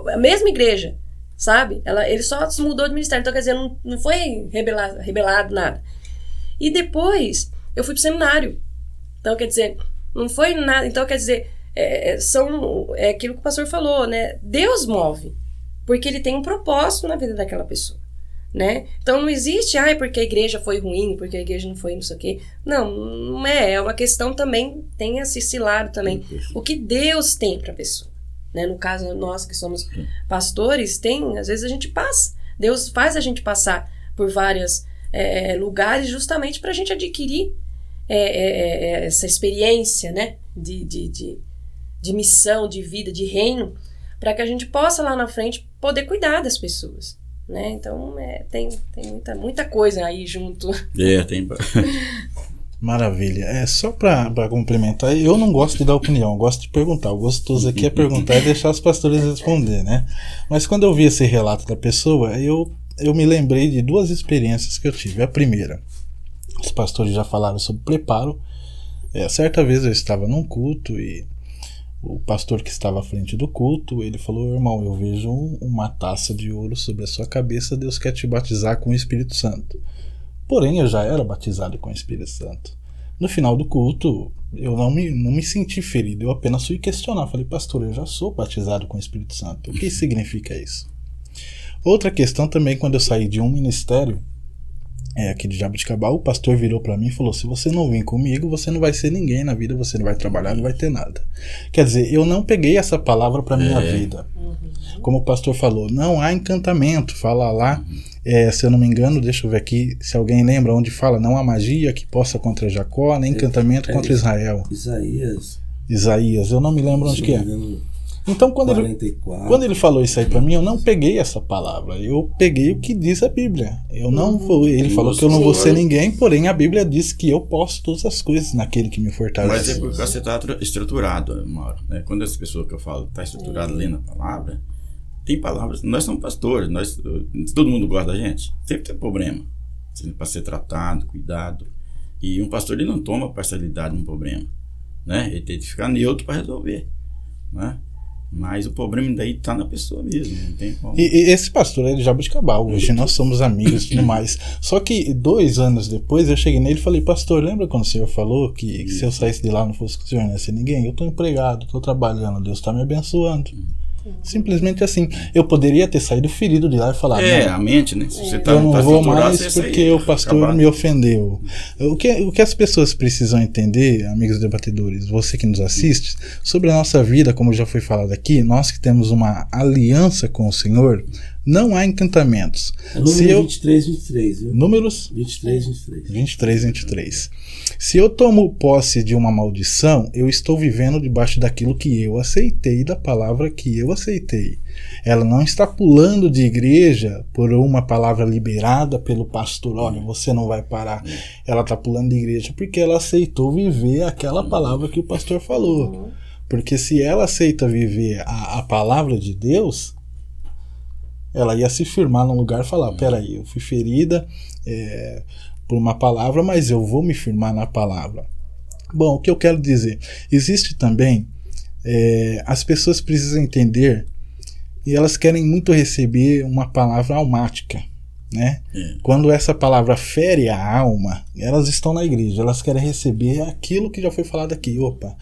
a mesma igreja, sabe? Ele só se mudou de ministério. Então, quer dizer, não foi rebelado nada. E depois eu fui pro seminário. Então, quer dizer, não foi nada. Então, quer dizer, é aquilo que o pastor falou, né? Deus move, porque ele tem um propósito na vida daquela pessoa, né? Então, não existe, porque a igreja foi ruim, porque a igreja não foi não sei o quê. Não é. É uma questão também, tem esse lado também. O que Deus tem para a pessoa. Né? No caso, nós que somos pastores, às vezes a gente passa. Deus faz a gente passar por vários lugares justamente para a gente adquirir essa experiência, né? de missão, de vida, de reino, para que a gente possa lá na frente poder cuidar das pessoas. Né? Então, tem muita coisa aí junto. Tem. Maravilha. Só para complementar, eu não gosto de dar opinião, eu gosto de perguntar. O gostoso aqui é perguntar e deixar os pastores responder, né? Mas quando eu vi esse relato da pessoa, eu me lembrei de duas experiências que eu tive. A primeira, os pastores já falaram sobre preparo. Certa vez eu estava num culto e o pastor que estava à frente do culto, ele falou: irmão, eu vejo uma taça de ouro sobre a sua cabeça, Deus quer te batizar com o Espírito Santo. Porém, eu já era batizado com o Espírito Santo. No final do culto, eu não me senti ferido, eu apenas fui questionar. Falei: pastor, eu já sou batizado com o Espírito Santo. O que significa isso? Outra questão também, quando eu saí de um ministério, aqui de Jaboticabal, o pastor virou para mim e falou: se você não vir comigo, você não vai ser ninguém na vida, você não vai trabalhar, não vai ter nada. Quer dizer, eu não peguei essa palavra para minha vida. Como o pastor falou, não há encantamento, fala lá, se eu não me engano, deixa eu ver aqui, se alguém lembra onde fala, não há magia que possa contra Jacó, nem encantamento contra Israel. Isaías, eu não me lembro onde que é. Então, quando ele falou isso aí pra mim, eu não peguei essa palavra, eu peguei o que diz a Bíblia. Ele falou que eu não vou ser ninguém, porém a Bíblia diz que eu posso todas as coisas naquele que me fortalece. Mas é porque você está estruturado, Mauro, né? Quando essa pessoa que eu falo está estruturada lendo a palavra, tem palavras, nós somos pastores, todo mundo gosta da gente, sempre tem problema para ser tratado, cuidado, e um pastor ele não toma parcialidade no problema, né? Ele tem que ficar neutro para resolver, né? Mas o problema daí está na pessoa mesmo, não tem como. E esse pastor é de Jaboticabal, hoje nós somos amigos e tudo mais. Só que 2 anos depois eu cheguei nele e falei: pastor, lembra quando o senhor falou que se eu saísse de lá não fosse com o senhor, não ia ser ninguém? Eu estou empregado, estou trabalhando, Deus está me abençoando. Simplesmente assim. Eu poderia ter saído ferido de lá e falar: a mente, né? Se você eu não vou mais porque o pastor me ofendeu. O que as pessoas precisam entender, amigos debatedores, você que nos assiste, sobre a nossa vida, como já foi falado aqui, nós que temos uma aliança com o Senhor, Não há encantamentos. É número 23, viu? Números? 23. Se eu tomo posse de uma maldição, eu estou vivendo debaixo daquilo que eu aceitei, da palavra que eu aceitei. Ela não está pulando de igreja por uma palavra liberada pelo pastor. Olha, você não vai parar. Ela está pulando de igreja porque ela aceitou viver aquela palavra que o pastor falou. Porque se ela aceita viver a palavra de Deus, ela ia se firmar num lugar e falar, peraí, eu fui ferida por uma palavra, mas eu vou me firmar na palavra. Bom, o que eu quero dizer? Existe também, as pessoas precisam entender, e elas querem muito receber uma palavra almática, né? Quando essa palavra fere a alma, elas estão na igreja, elas querem receber aquilo que já foi falado aqui. Opa,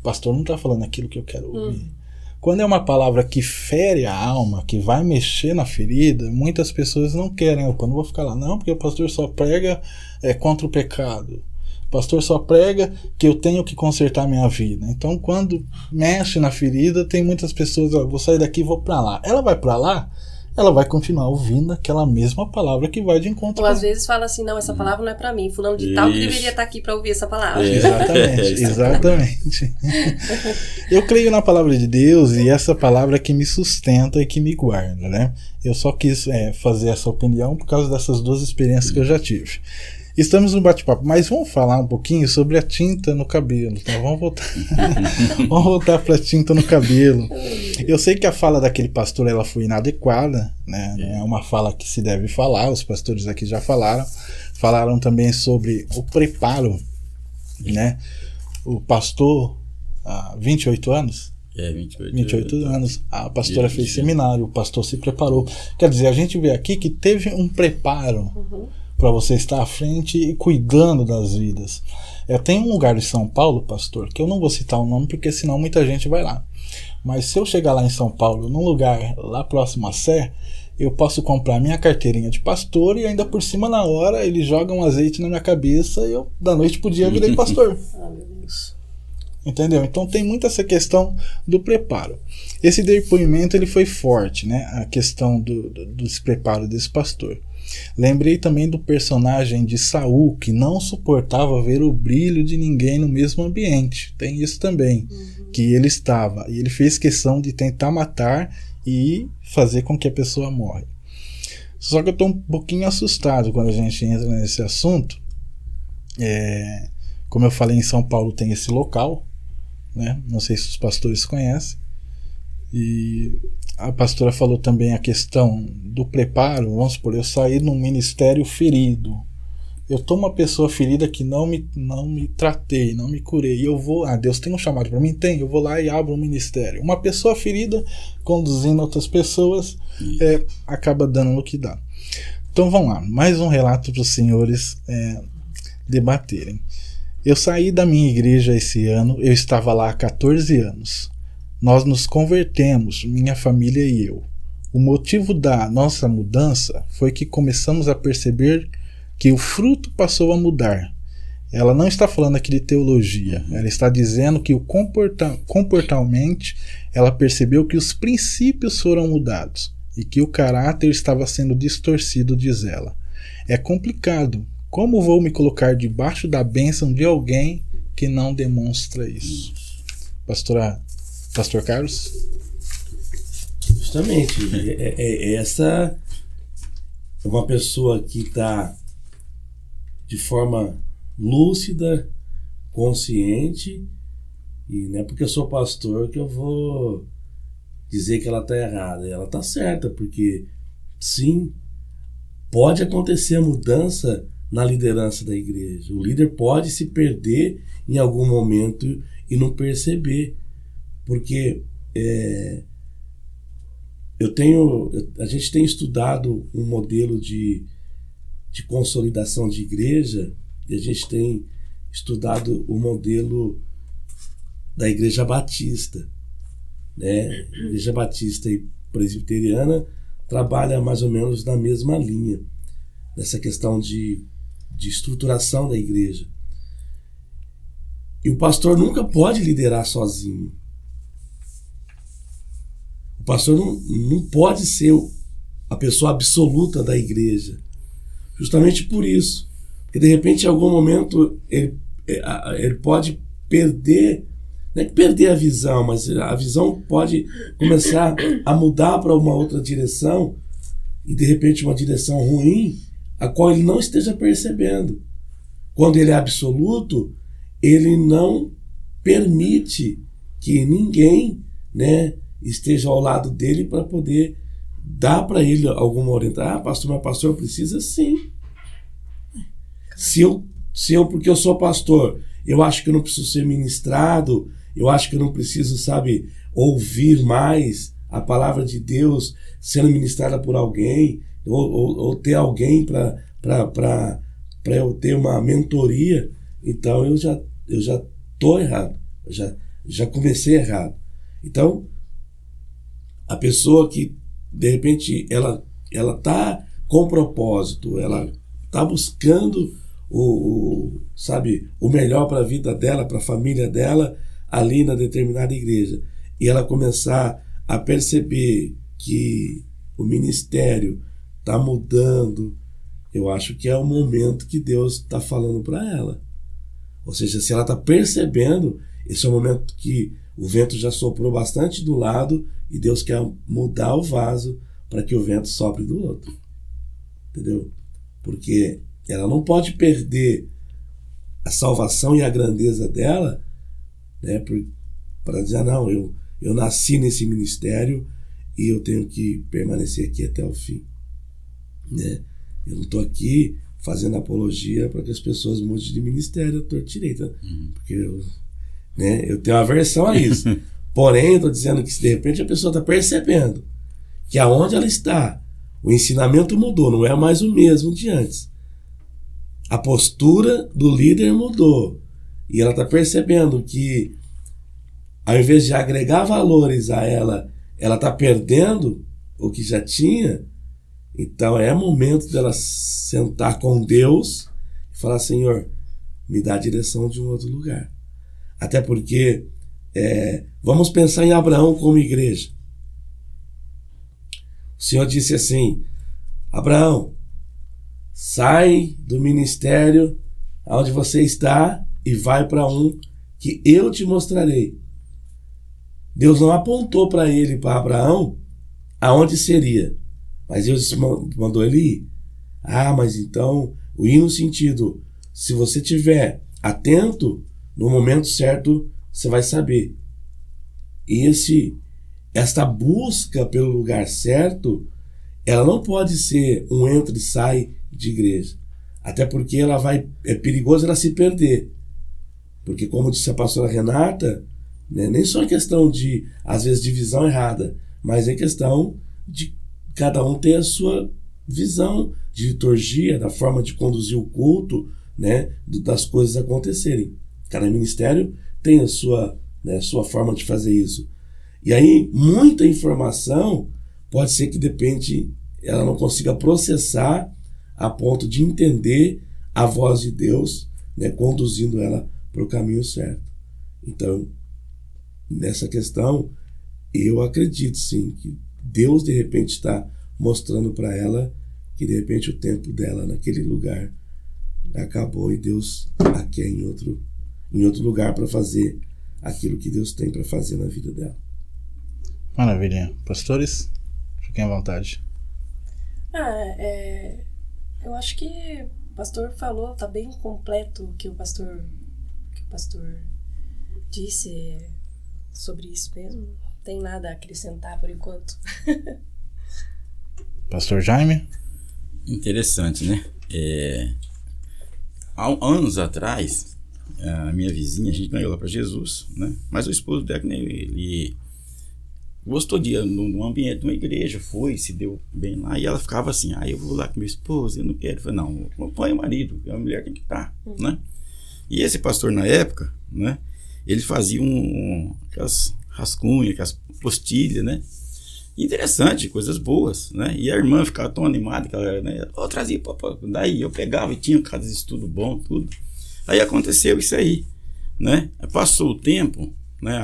o pastor não está falando aquilo que eu quero ouvir. Quando é uma palavra que fere a alma, que vai mexer na ferida, muitas pessoas não querem. Opa, não vou ficar lá, não, porque o pastor só prega contra o pecado. O pastor só prega que eu tenho que consertar minha vida. Então, quando mexe na ferida, tem muitas pessoas, vou sair daqui e vou para lá. Ela vai para lá, ela vai continuar ouvindo aquela mesma palavra que vai de encontro. Ou às vezes fala assim, não, essa palavra não é para mim, fulano de tal que deveria estar aqui para ouvir essa palavra. Exatamente. Eu creio na palavra de Deus e essa palavra que me sustenta e que me guarda, né? Eu só quis fazer essa opinião por causa dessas duas experiências que eu já tive. Estamos no bate-papo, mas vamos falar um pouquinho sobre a tinta no cabelo, tá? Vamos voltar para a tinta no cabelo. Eu sei que a fala daquele pastor ela foi inadequada, né? Não é uma fala que se deve falar, os pastores aqui já falaram também sobre o preparo, né? O pastor, há 28 anos? 28 anos. A pastora fez seminário, o pastor se preparou. Quer dizer, a gente vê aqui que teve um preparo para você estar à frente e cuidando das vidas. Tem um lugar em São Paulo, pastor, que eu não vou citar o nome porque senão muita gente vai lá. Mas se eu chegar lá em São Paulo, num lugar lá próximo à Sé, eu posso comprar minha carteirinha de pastor e ainda por cima na hora eles jogam azeite na minha cabeça e eu da noite pro dia virei pastor. Meu Deus. Entendeu? Então tem muito essa questão do preparo. Esse depoimento ele foi forte, né? A questão do despreparo desse pastor. Lembrei também do personagem de Saul, que não suportava ver o brilho de ninguém no mesmo ambiente. Tem isso também, que ele estava. E ele fez questão de tentar matar e fazer com que a pessoa morra. Só que eu estou um pouquinho assustado quando a gente entra nesse assunto. Como eu falei, em São Paulo tem esse local, né? Não sei se os pastores conhecem. E a pastora falou também a questão do preparo. Vamos supor, eu saí num ministério ferido. Eu tô uma pessoa ferida que não me tratei, não me curei. E eu vou, Deus tem um chamado para mim? Tem, eu vou lá e abro um ministério. Uma pessoa ferida conduzindo outras pessoas acaba dando no que dá. Então vamos lá, mais um relato para os senhores debaterem. Eu saí da minha igreja esse ano, eu estava lá há 14 anos. Nós nos convertemos, minha família e eu. O motivo da nossa mudança foi que começamos a perceber que o fruto passou a mudar. Ela não está falando aqui de teologia, ela está dizendo que comportalmente ela percebeu que os princípios foram mudados e que o caráter estava sendo distorcido, diz ela. É complicado. Como vou me colocar debaixo da bênção de alguém que não demonstra isso? Pastor Carlos? Justamente. Essa é uma pessoa que está de forma lúcida, consciente, e não é porque eu sou pastor que eu vou dizer que ela está errada. Ela está certa, porque sim, pode acontecer a mudança na liderança da igreja. O líder pode se perder em algum momento e não perceber. Porque a gente tem estudado um modelo de consolidação de igreja, e a gente tem estudado o modelo da Igreja Batista, né? A Igreja Batista e Presbiteriana trabalha mais ou menos na mesma linha, nessa questão de estruturação da igreja. E o pastor nunca pode liderar sozinho. O pastor não pode ser a pessoa absoluta da igreja. Justamente por isso. Porque de repente em algum momento ele pode perder, não é que perder a visão, mas a visão pode começar a mudar para uma outra direção, e de repente uma direção ruim, a qual ele não esteja percebendo. Quando ele é absoluto, ele não permite que ninguém, né, esteja ao lado dele para poder dar para ele alguma orientação. Pastor, mas pastor precisa sim. Se eu, porque eu sou pastor, eu acho que eu não preciso ser ministrado, eu acho que eu não preciso, sabe, ouvir mais a palavra de Deus sendo ministrada por alguém, ou ter alguém para eu ter uma mentoria, então eu já estou errado, já comecei errado. Então, a pessoa que, de repente, ela está com propósito, ela está buscando o melhor para a vida dela, para a família dela, ali na determinada igreja, e ela começar a perceber que o ministério está mudando, eu acho que é o momento que Deus está falando para ela. Ou seja, se ela está percebendo, esse é o momento que o vento já soprou bastante do lado e Deus quer mudar o vaso para que o vento sopre do outro. Entendeu? Porque ela não pode perder a salvação e a grandeza dela, né, para dizer, não, eu nasci nesse ministério e eu tenho que permanecer aqui até o fim. Né? Eu não estou aqui fazendo apologia para que as pessoas mudem de ministério, eu estou direita, porque eu tenho aversão a isso. Porém, eu estou dizendo que se de repente a pessoa está percebendo que aonde ela está, o ensinamento mudou, não é mais o mesmo de antes. A postura do líder mudou. E ela está percebendo que, ao invés de agregar valores a ela, ela está perdendo o que já tinha. Então é momento dela sentar com Deus e falar, Senhor, me dá a direção de um outro lugar. Até porque, vamos pensar em Abraão como igreja. O Senhor disse assim, Abraão, sai do ministério onde você está e vai para um que eu te mostrarei. Deus não apontou para ele, para Abraão, aonde seria. Mas Deus mandou ele ir. Mas então, o ir no sentido, se você estiver atento, no momento certo, você vai saber. E esta busca pelo lugar certo, ela não pode ser um entra e sai de igreja. Até porque é perigoso ela se perder. Porque, como disse a pastora Renata, né, nem só é questão de, às vezes, de visão errada, mas é questão de cada um ter a sua visão de liturgia, da forma de conduzir o culto, né, das coisas acontecerem. Cada ministério tem a sua forma de fazer isso. E aí, muita informação pode ser que, de repente, ela não consiga processar a ponto de entender a voz de Deus, né, conduzindo ela para o caminho certo. Então, nessa questão, eu acredito sim que Deus de repente está mostrando para ela que de repente o tempo dela naquele lugar acabou e Deus a quer em outro lugar para fazer aquilo que Deus tem para fazer na vida dela. Maravilha. Pastores, fiquem à vontade. Eu acho que o pastor falou, tá bem completo o que o pastor disse sobre isso mesmo. Não tem nada a acrescentar por enquanto. Pastor Jaime? Interessante, né? Há anos atrás, a minha vizinha, a gente ganhou ela para Jesus, né? Mas o esposo dela, ele gostou de ir no ambiente de uma igreja, se deu bem lá, e ela ficava assim, eu vou lá com meu esposo, eu não quero. Eu falei, não, põe o marido, a mulher tem que estar, né? E esse pastor na época, né? Ele fazia aquelas rascunhas, aquelas postilhas, né? Interessante, coisas boas, né? E a irmã ficava tão animada que ela era, né? Eu trazia, daí eu pegava e tinha cada estudo bom, tudo. Aí aconteceu isso aí, né? Passou o tempo, né?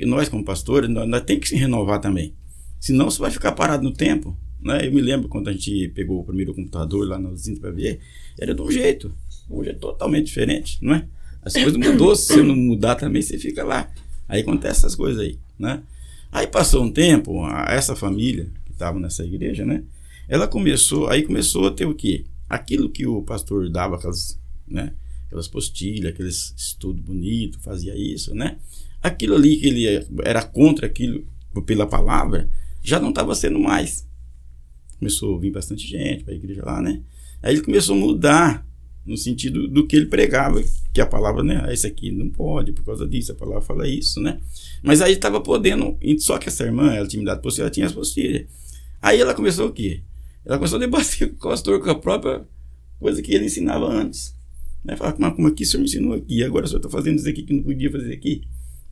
Nós como pastores, nós temos que se renovar também. Senão você vai ficar parado no tempo, né? Eu me lembro quando a gente pegou o primeiro computador lá na usina para ver, era de um jeito. Hoje é totalmente diferente, não é? As coisas mudou, se você não mudar também, você fica lá. Aí acontece essas coisas aí, né? Aí passou um tempo, essa família que estava nessa igreja, né? Ela começou a ter o quê? Aquilo que o pastor dava, né? Aquelas postilhas, aqueles estudos bonitos, fazia isso, né? Aquilo ali que ele era contra aquilo, pela palavra, já não estava sendo mais. Começou a vir bastante gente para a igreja lá, né? Aí ele começou a mudar no sentido do que ele pregava, que a palavra, né? Esse aqui não pode, por causa disso, a palavra fala isso, né? Mas aí estava podendo, só que essa irmã, ela tinha me dado postilha, ela tinha as postilhas. Aí ela começou o quê? Ela começou a debater com o pastor com a própria coisa que ele ensinava antes. Né? Falar, mas como aqui o senhor me ensinou aqui, agora o senhor está fazendo isso aqui que não podia fazer aqui,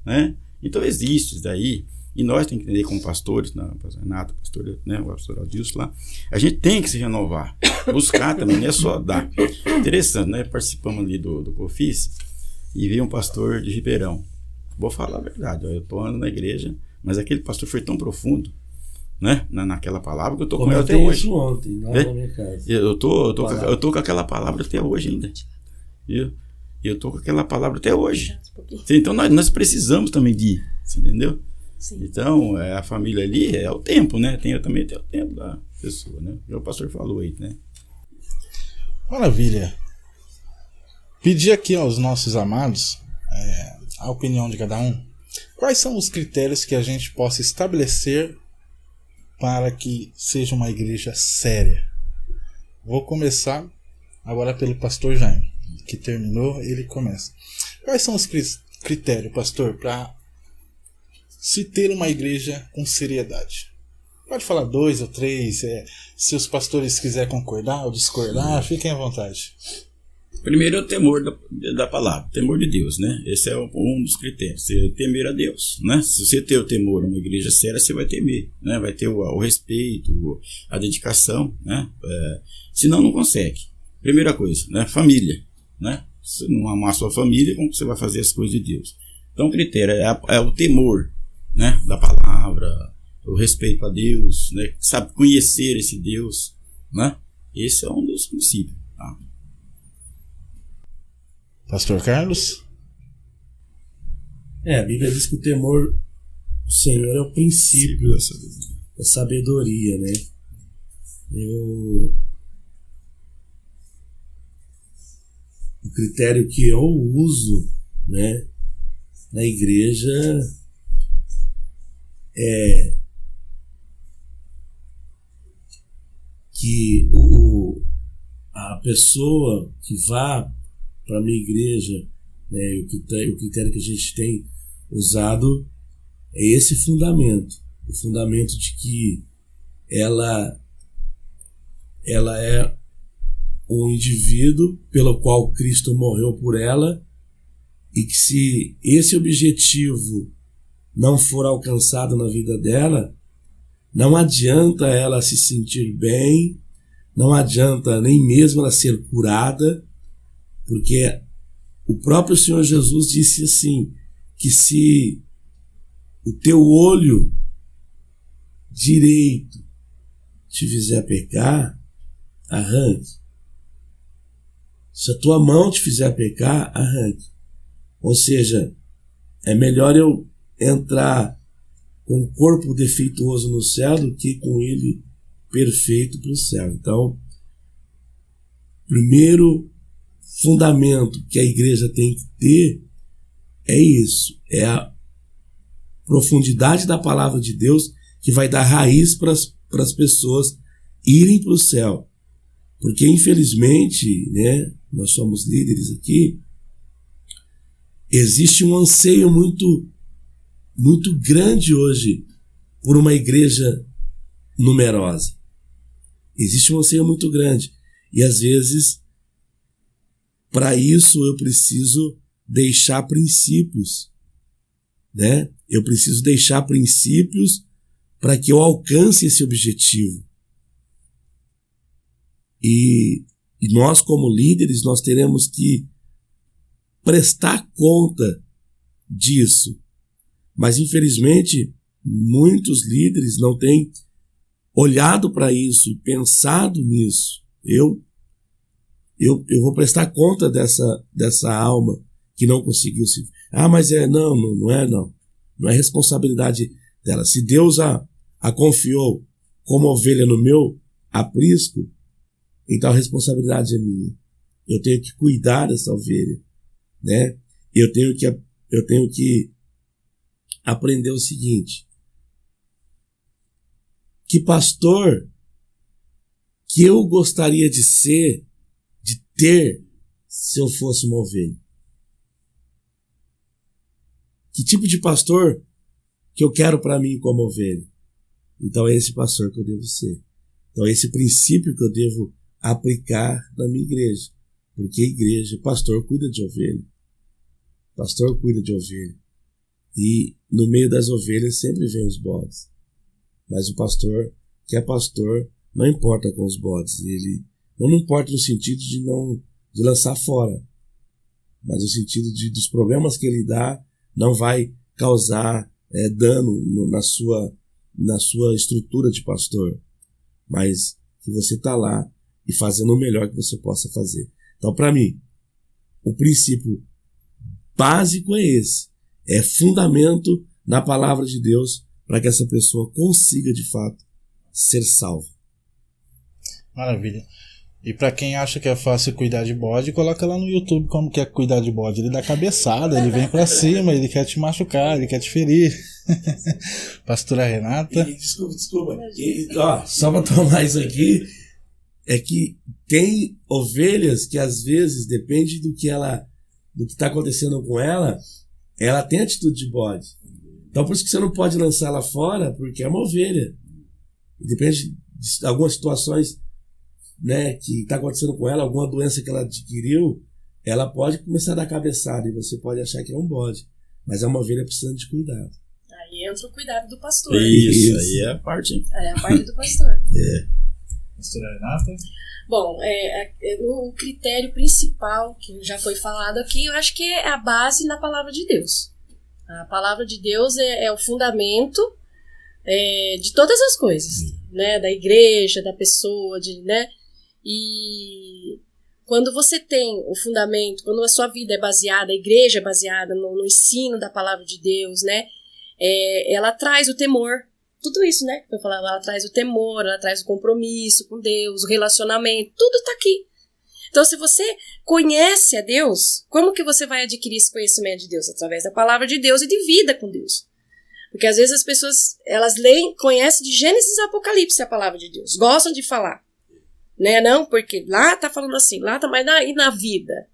né? Então existe isso daí, e nós temos que entender como pastores, pastor Renato, pastor, né, o pastor Adilson lá, a gente tem que se renovar, buscar também, não é só dar. Interessante, né? Participamos ali do COFIS e veio um pastor de Ribeirão. Vou falar a verdade, eu estou andando na igreja, mas aquele pastor foi tão profundo, né, naquela palavra que eu estou com ela até hoje. Isso ontem, lá na minha casa. Eu tô com aquela palavra até hoje ainda. Eu tô com aquela palavra até hoje. Então nós precisamos também de, entendeu? Sim. Então a família ali é o tempo, né? Também tem o tempo da pessoa, né? O pastor falou aí, né? Maravilha. Pedir aqui aos nossos amados a opinião de cada um. Quais são os critérios que a gente possa estabelecer para que seja uma igreja séria? Vou começar agora pelo pastor Jaime, que terminou, ele começa. Quais são os critérios, pastor, para se ter uma igreja com seriedade? Pode falar 2 ou 3, se os pastores quiserem concordar ou discordar, fiquem à vontade. Primeiro é o temor da palavra, temor de Deus, né? Esse é um dos critérios, você temer a Deus, né? Se você ter o temor numa igreja séria, você vai temer, né? Vai ter o respeito, a dedicação, né? Senão não consegue. Primeira coisa, né? Família, né? Se não amar a sua família, como você vai fazer as coisas de Deus? Então o critério é o temor, né? Da palavra, o respeito a Deus, né? Sabe, conhecer esse Deus, né? Esse é um dos princípios, tá? Pastor Carlos? A Bíblia diz que o temor do Senhor é o princípio da sabedoria, né? O critério que eu uso, né, na igreja é que a pessoa que vá para a minha igreja, né, o critério que a gente tem usado é esse fundamento, o fundamento de que ela é um indivíduo pelo qual Cristo morreu por ela, e que se esse objetivo não for alcançado na vida dela, não adianta ela se sentir bem, não adianta nem mesmo ela ser curada, porque o próprio Senhor Jesus disse assim, que se o teu olho direito te fizer pecar, arranque. Se a tua mão te fizer pecar, arranque. Ou seja, é melhor eu entrar com o corpo defeituoso no céu do que com ele perfeito para o céu. Então, primeiro fundamento que a igreja tem que ter é isso, é a profundidade da palavra de Deus que vai dar raiz para as pessoas irem para o céu. Porque, infelizmente, né, nós somos líderes aqui, existe um anseio muito, muito grande hoje por uma igreja numerosa. Existe um anseio muito grande. E, às vezes, para isso eu preciso deixar princípios, né? Eu preciso deixar princípios para que eu alcance esse objetivo. E nós, como líderes, nós teremos que prestar conta disso. Mas, infelizmente, muitos líderes não têm olhado para isso e pensado nisso, eu vou prestar conta dessa alma que não conseguiu se... mas não é responsabilidade dela. Se Deus a confiou como ovelha no meu aprisco, então a responsabilidade é minha. Eu tenho que cuidar dessa ovelha, né? Eu tenho que aprender o seguinte: que pastor que eu gostaria de ser, de ter, se eu fosse uma ovelha? Que tipo de pastor que eu quero para mim como ovelha? Então é esse pastor que eu devo ser. Então é esse princípio que eu devo aplicar na minha igreja. Porque a igreja, pastor cuida de ovelha. Pastor cuida de ovelha. E no meio das ovelhas sempre vem os bodes. Mas o pastor, que é pastor, não importa com os bodes. Ele não importa no sentido de lançar fora. Mas no sentido dos problemas que ele dá, não vai causar dano na sua estrutura de pastor. Mas que você está lá e fazendo o melhor que você possa fazer. Então, para mim, o princípio básico é esse. É fundamento na palavra de Deus para que essa pessoa consiga, de fato, ser salva. Maravilha. E para quem acha que é fácil cuidar de bode, coloca lá no YouTube como que é cuidar de bode. Ele dá cabeçada, ele vem para cima, ele quer te machucar, ele quer te ferir. Pastora Renata. Desculpa. Só para tomar isso aqui, é que tem ovelhas que às vezes, depende do que está acontecendo com ela tem atitude de bode. Então por isso que você não pode lançar ela fora, porque é uma ovelha. Depende de algumas situações, né, que está acontecendo com ela, alguma doença que ela adquiriu, ela pode começar a dar cabeçada e você pode achar que é um bode, mas é uma ovelha precisando de cuidado. Aí entra o cuidado do pastor. Isso. Aí é a parte. É a parte do pastor. Pastora Renata. Bom, o critério principal que já foi falado aqui, eu acho que é a base na palavra de Deus. A palavra de Deus é o fundamento de todas as coisas, né? Da igreja, da pessoa, né? E quando você tem o fundamento, quando a sua vida é baseada, a igreja é baseada no ensino da palavra de Deus, né? Ela traz o temor, tudo isso, né? Eu falava, ela traz o temor, ela traz o compromisso com Deus, o relacionamento, tudo está aqui. Então, se você conhece a Deus, como que você vai adquirir esse conhecimento de Deus? Através da palavra de Deus e de vida com Deus. Porque às vezes as pessoas, elas conhecem de Gênesis a Apocalipse a palavra de Deus, gostam de falar. Né? Não, porque lá tá falando assim, lá tá, mas e na vida?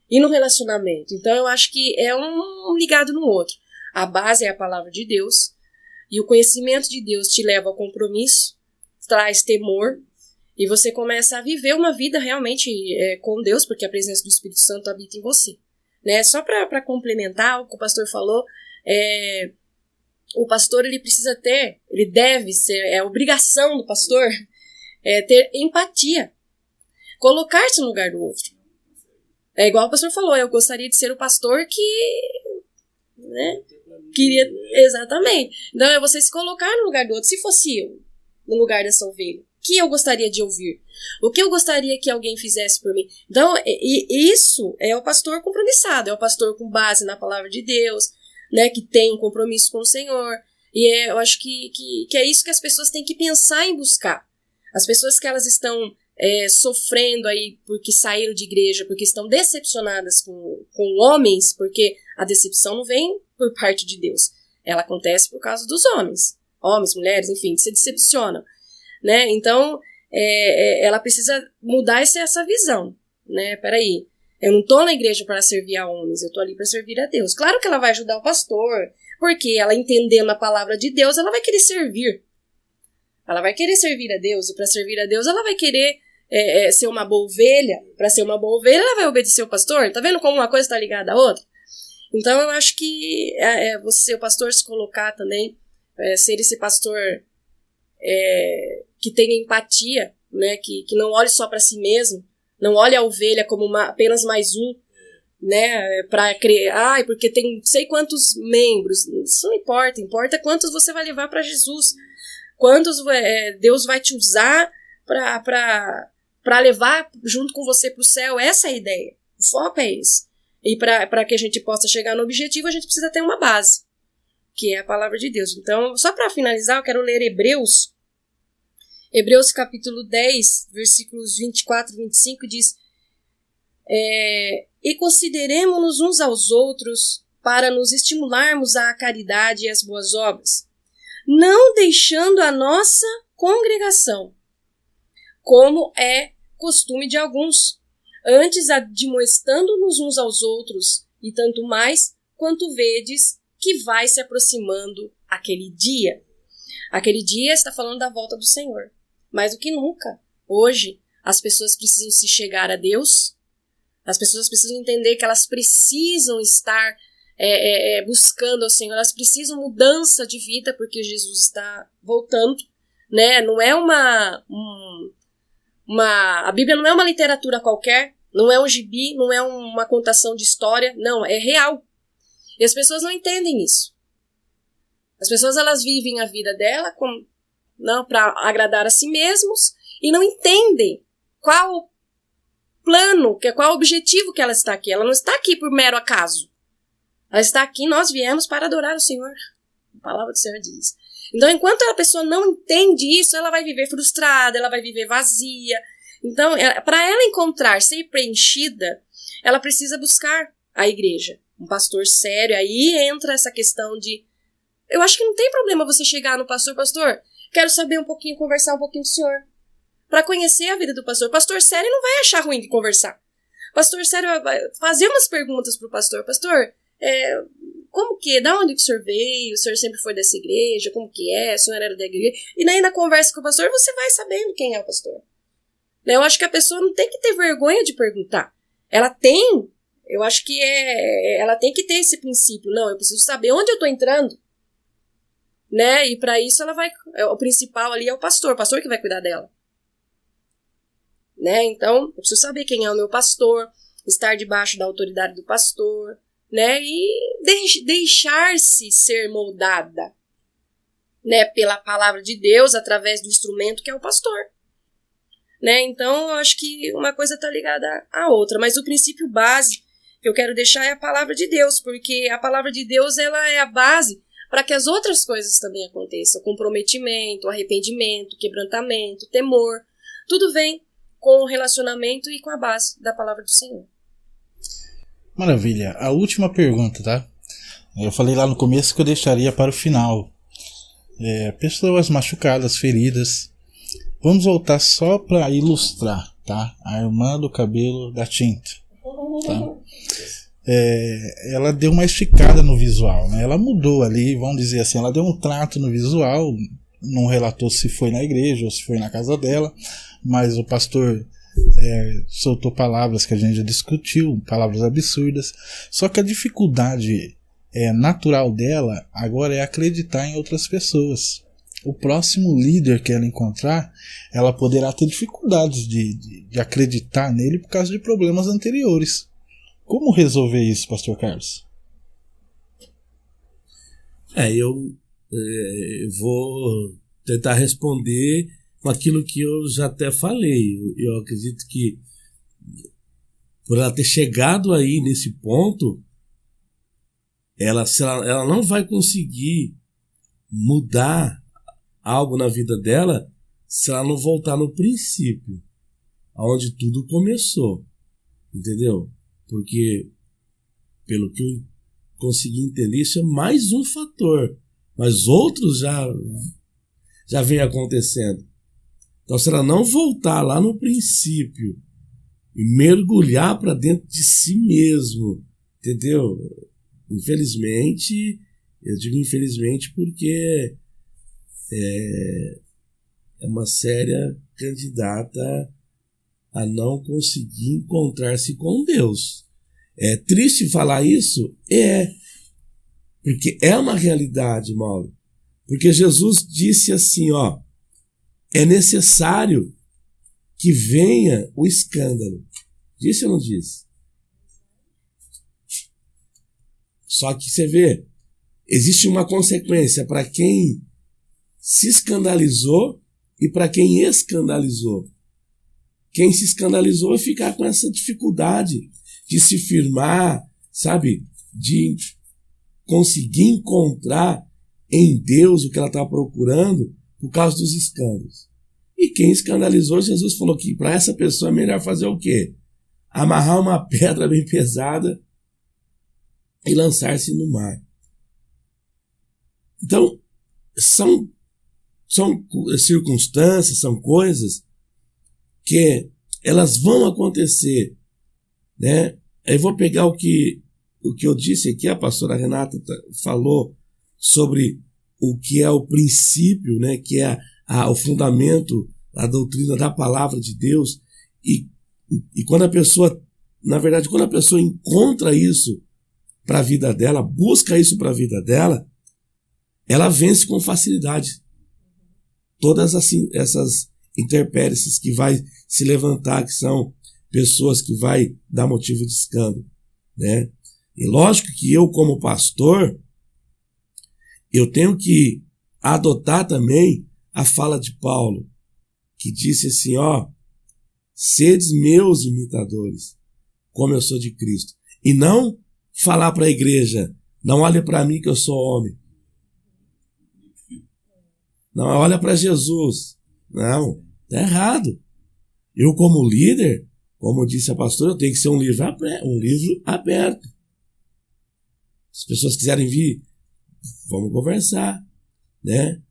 E no relacionamento? Então, eu acho que é um ligado no outro. A base é a palavra de Deus, e o conhecimento de Deus te leva ao compromisso, traz temor, e você começa a viver uma vida realmente com Deus, porque a presença do Espírito Santo habita em você. Né? Só para complementar o que o pastor falou, o pastor ele deve ser, é obrigação do pastor ter empatia, colocar-se no lugar do outro. É igual o pastor falou, eu gostaria de ser o pastor que, né, queria, exatamente. Então é você se colocar no lugar do outro. Se fosse eu, no lugar dessa ovelha, o que eu gostaria de ouvir? O que eu gostaria que alguém fizesse por mim? Então, isso é o pastor compromissado, é o pastor com base na palavra de Deus, né, que tem um compromisso com o Senhor. E eu acho que é isso que as pessoas têm que pensar em buscar. As pessoas que elas estão sofrendo aí porque saíram de igreja, porque estão decepcionadas com homens, porque a decepção não vem por parte de Deus. Ela acontece por causa dos homens. Homens, mulheres, enfim, se decepcionam. Né? Então, ela precisa mudar essa visão. Né? Peraí, eu não estou na igreja para servir a homens, eu estou ali para servir a Deus. Claro que ela vai ajudar o pastor, porque ela entendendo a palavra de Deus, ela vai querer servir. Ela vai querer servir a Deus, e para servir a Deus, ela vai querer ser uma boa ovelha. Para ser uma boa ovelha, ela vai obedecer o pastor. Tá vendo como uma coisa está ligada à outra? Então, eu acho que você, o pastor, se colocar também, ser esse pastor que tenha empatia, né? Que não olhe só para si mesmo, não olhe a ovelha como apenas mais um, né? Para criar, porque tem não sei quantos membros. Isso não importa, importa quantos você vai levar para Jesus. Quantos Deus vai te usar para levar junto com você para o céu? Essa é a ideia. O foco é esse. E para que a gente possa chegar no objetivo, a gente precisa ter uma base, que é a palavra de Deus. Então, só para finalizar, eu quero ler Hebreus capítulo 10, versículos 24 e 25, diz: e consideremo-nos uns aos outros para nos estimularmos à caridade e às boas obras, não deixando a nossa congregação, como é costume de alguns, antes admoestando-nos uns aos outros, e tanto mais quanto vedes que vai se aproximando aquele dia. Aquele dia está falando da volta do Senhor. Mais do que nunca, hoje, as pessoas precisam se chegar a Deus, as pessoas precisam entender que elas precisam estar buscando ao Senhor, elas precisam mudança de vida, porque Jesus está voltando, né? Não é a Bíblia não é uma literatura qualquer, não é um gibi, não é uma contação de história, não, é real. E as pessoas não entendem isso. As pessoas, elas vivem a vida dela para agradar a si mesmos e não entendem qual o plano, qual o objetivo que ela está aqui. Ela não está aqui por mero acaso. Ela está aqui, nós viemos para adorar o Senhor. A palavra do Senhor diz. Então, enquanto a pessoa não entende isso, ela vai viver frustrada, ela vai viver vazia. Então, para ela encontrar, ser preenchida, ela precisa buscar a igreja. Um pastor sério, aí entra essa questão de... Eu acho que não tem problema você chegar no pastor, quero saber um pouquinho, conversar um pouquinho com o senhor. Para conhecer a vida do pastor. Pastor sério não vai achar ruim de conversar. Pastor sério vai fazer umas perguntas pro pastor. Pastor, como que é? Da onde que o senhor veio? O senhor sempre foi dessa igreja? Como que é? O senhor era da igreja? E aí na conversa com o pastor, você vai sabendo quem é o pastor. Eu acho que a pessoa não tem que ter vergonha de perguntar. Ela tem, eu acho que ela tem que ter esse princípio. Não, eu preciso saber onde eu estou entrando. Né? E para isso ela vai... O principal ali é o pastor que vai cuidar dela. Né? Então, eu preciso saber quem é o meu pastor, estar debaixo da autoridade do pastor, né? E deixar-se ser moldada, né? Pela palavra de Deus, através do instrumento que é o pastor. Né? Então, eu acho que uma coisa está ligada à outra, mas o princípio base que eu quero deixar é a palavra de Deus, porque a palavra de Deus, ela é a base para que as outras coisas também aconteçam. Comprometimento, arrependimento, quebrantamento, temor, tudo vem com o relacionamento e com a base da palavra do Senhor. Maravilha. A última pergunta, tá? Eu falei lá no começo que eu deixaria para o final. Pessoas machucadas, feridas. Vamos voltar só para ilustrar, tá? A irmã do cabelo da tinta. Tá? Ela deu uma esticada no visual, né? Ela mudou ali, vamos dizer assim, ela deu um trato no visual, não relatou se foi na igreja ou se foi na casa dela, mas o pastor soltou palavras que a gente já discutiu, palavras absurdas, só que a dificuldade natural dela agora é acreditar em outras pessoas. O próximo líder que ela encontrar, ela poderá ter dificuldades de acreditar nele por causa de problemas anteriores. Como resolver isso, pastor Carlos? Eu vou tentar responder com aquilo que eu já até falei. Eu acredito que por ela ter chegado aí nesse ponto, ela não vai conseguir mudar algo na vida dela se ela não voltar no princípio, aonde tudo começou, entendeu? Porque, pelo que eu consegui entender, isso é mais um fator, mas outros já vem acontecendo. Então, se ela não voltar lá no princípio e mergulhar para dentro de si mesmo, entendeu? Infelizmente, eu digo infelizmente porque é uma séria candidata a não conseguir encontrar-se com Deus. É triste falar isso? Porque é uma realidade, Mauro. Porque Jesus disse assim, é necessário que venha o escândalo. Disse ou não disse? Só que você vê, existe uma consequência para quem se escandalizou e para quem escandalizou. Quem se escandalizou vai ficar com essa dificuldade de se firmar, sabe? De conseguir encontrar em Deus o que ela está procurando por causa dos escândalos. E quem escandalizou, Jesus falou que para essa pessoa é melhor fazer o quê? Amarrar uma pedra bem pesada e lançar-se no mar. Então, são circunstâncias, são coisas que elas vão acontecer, né? Eu vou pegar o que eu disse aqui, a pastora Renata falou sobre o que é o princípio, né? Que é o fundamento, a doutrina da palavra de Deus, e quando a pessoa, na verdade, quando a pessoa encontra isso para a vida dela, busca isso para a vida dela, ela vence com facilidade todas assim, essas intempéries que vai se levantar, que são pessoas que vai dar motivo de escândalo, né? E lógico que eu, como pastor, eu tenho que adotar também a fala de Paulo, que disse assim, sedes meus imitadores, como eu sou de Cristo. E não falar para a igreja, não olhe para mim que eu sou homem. Não, olha para Jesus. Não, está errado. Eu, como líder, como disse a pastora, eu tenho que ser um livro aberto. Se as pessoas quiserem vir, vamos conversar, né?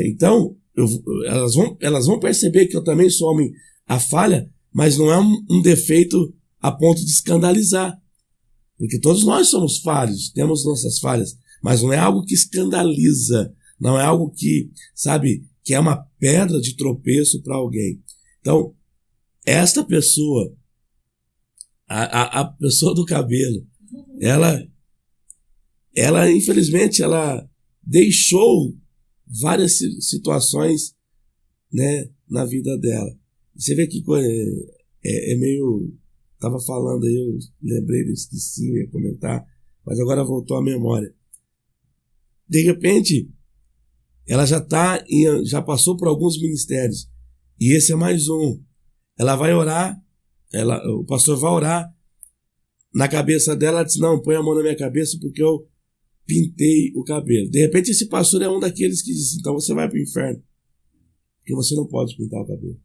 Então, elas vão perceber que eu também sou homem à falha, mas não é um defeito a ponto de escandalizar. Porque todos nós somos falhos, temos nossas falhas, mas não é algo que escandaliza, não é algo que, sabe, que é uma pedra de tropeço para alguém. Então, esta pessoa, a pessoa do cabelo, ela infelizmente, ela deixou várias situações, né, na vida dela. Você vê que é meio... Estava falando aí, eu lembrei, esqueci, eu ia comentar, mas agora voltou à memória. De repente, ela já passou por alguns ministérios, e esse é mais um. Ela vai orar, o pastor vai orar, na cabeça dela, ela diz, não, põe a mão na minha cabeça porque eu pintei o cabelo. De repente, esse pastor é um daqueles que diz, então você vai para o inferno, porque você não pode pintar o cabelo.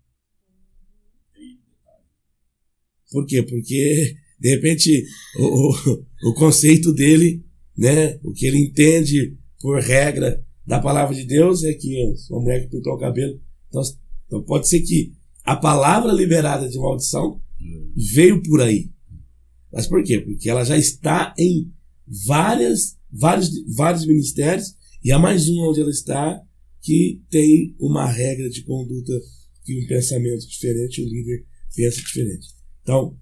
Por quê? Porque, de repente, o conceito dele, né, o que ele entende por regra da palavra de Deus é que uma mulher que pintou o cabelo. Então pode ser que a palavra liberada de maldição veio por aí. Mas por quê? Porque ela já está em vários ministérios, e há mais um onde ela está que tem uma regra de conduta e um pensamento diferente, o líder pensa diferente. Então,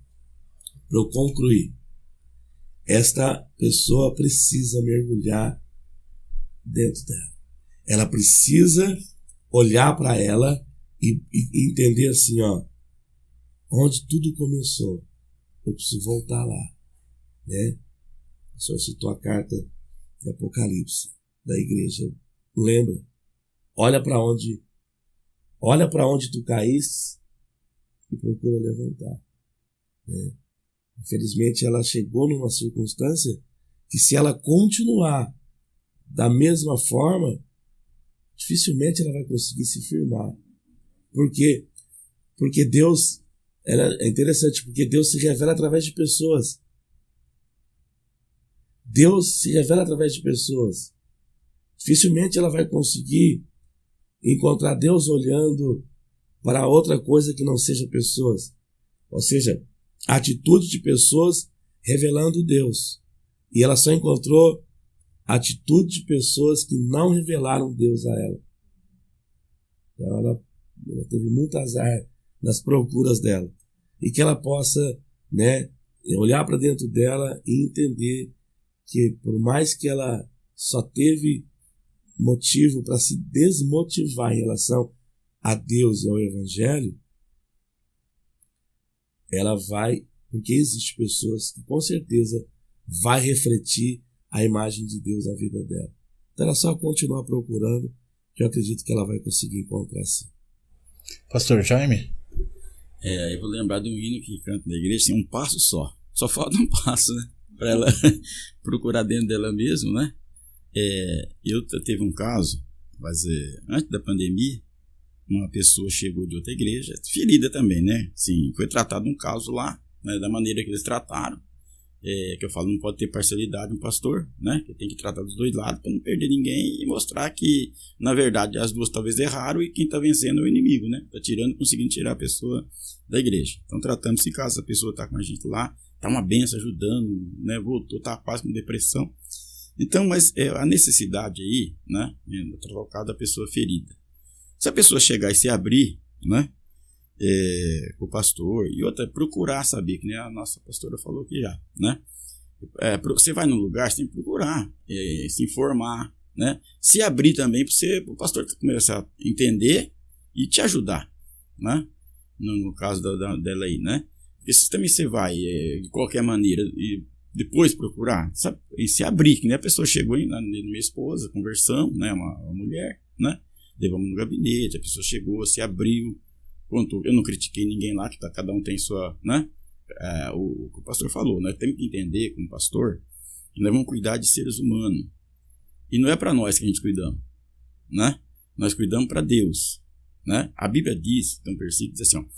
para eu concluir, esta pessoa precisa mergulhar dentro dela. Ela precisa olhar para ela e entender assim, onde tudo começou. Eu preciso voltar lá, né? O senhor citou a carta de Apocalipse da igreja. Lembra? Olha para onde tu caíste e procura levantar. Né? Infelizmente, ela chegou numa circunstância que, se ela continuar da mesma forma, dificilmente ela vai conseguir se firmar. Por quê? Porque Deus, é interessante, porque Deus se revela através de pessoas. Deus se revela através de pessoas. Dificilmente ela vai conseguir encontrar Deus olhando para outra coisa que não seja pessoas. Ou seja, a atitude de pessoas revelando Deus. E ela só encontrou a atitude de pessoas que não revelaram Deus a ela. Então ela teve muito azar nas procuras dela. E que ela possa, né, olhar para dentro dela e entender que, por mais que ela só teve motivo para se desmotivar em relação a Deus e ao Evangelho, ela vai, porque existem pessoas que com certeza vai refletir a imagem de Deus na vida dela. Então ela só continuar procurando, que eu acredito que ela vai conseguir encontrar sim. Pastor Jaime? Eu vou lembrar de um hino que canta na igreja, assim, um passo só. Só falta um passo, né? Para ela procurar dentro dela mesmo, né? Teve um caso, antes da pandemia, uma pessoa chegou de outra igreja, ferida também, né? Sim, foi tratado um caso lá, né, da maneira que eles trataram. Que eu falo, não pode ter parcialidade um pastor, né? Que tem que tratar dos dois lados para não perder ninguém e mostrar que, na verdade, as duas talvez erraram e quem está vencendo é o inimigo, né? Está conseguindo tirar a pessoa da igreja. Então, tratando se caso a pessoa está com a gente lá, está uma benção ajudando, né? Voltou, está quase com depressão. Então, mas a necessidade aí, né? É trocar da pessoa ferida. Se a pessoa chegar e se abrir, né? Com o pastor e outra, procurar saber, que nem a nossa pastora falou aqui já, né? Você vai num lugar, você tem que procurar se informar, né? Se abrir também para o pastor começar a entender e te ajudar, né? No caso dela aí, né? Porque se também você vai de qualquer maneira e depois procurar, sabe? E se abrir, que nem a pessoa chegou na minha esposa, conversamos, né? Uma mulher, né? Levamos no gabinete, a pessoa chegou, se abriu. Eu não critiquei ninguém lá, que cada um tem sua, né? O que o pastor falou, nós temos que entender como pastor que nós vamos cuidar de seres humanos. E não é para nós que a gente cuidamos, né? Nós cuidamos para Deus, né? A Bíblia diz, tem um versículo que diz assim,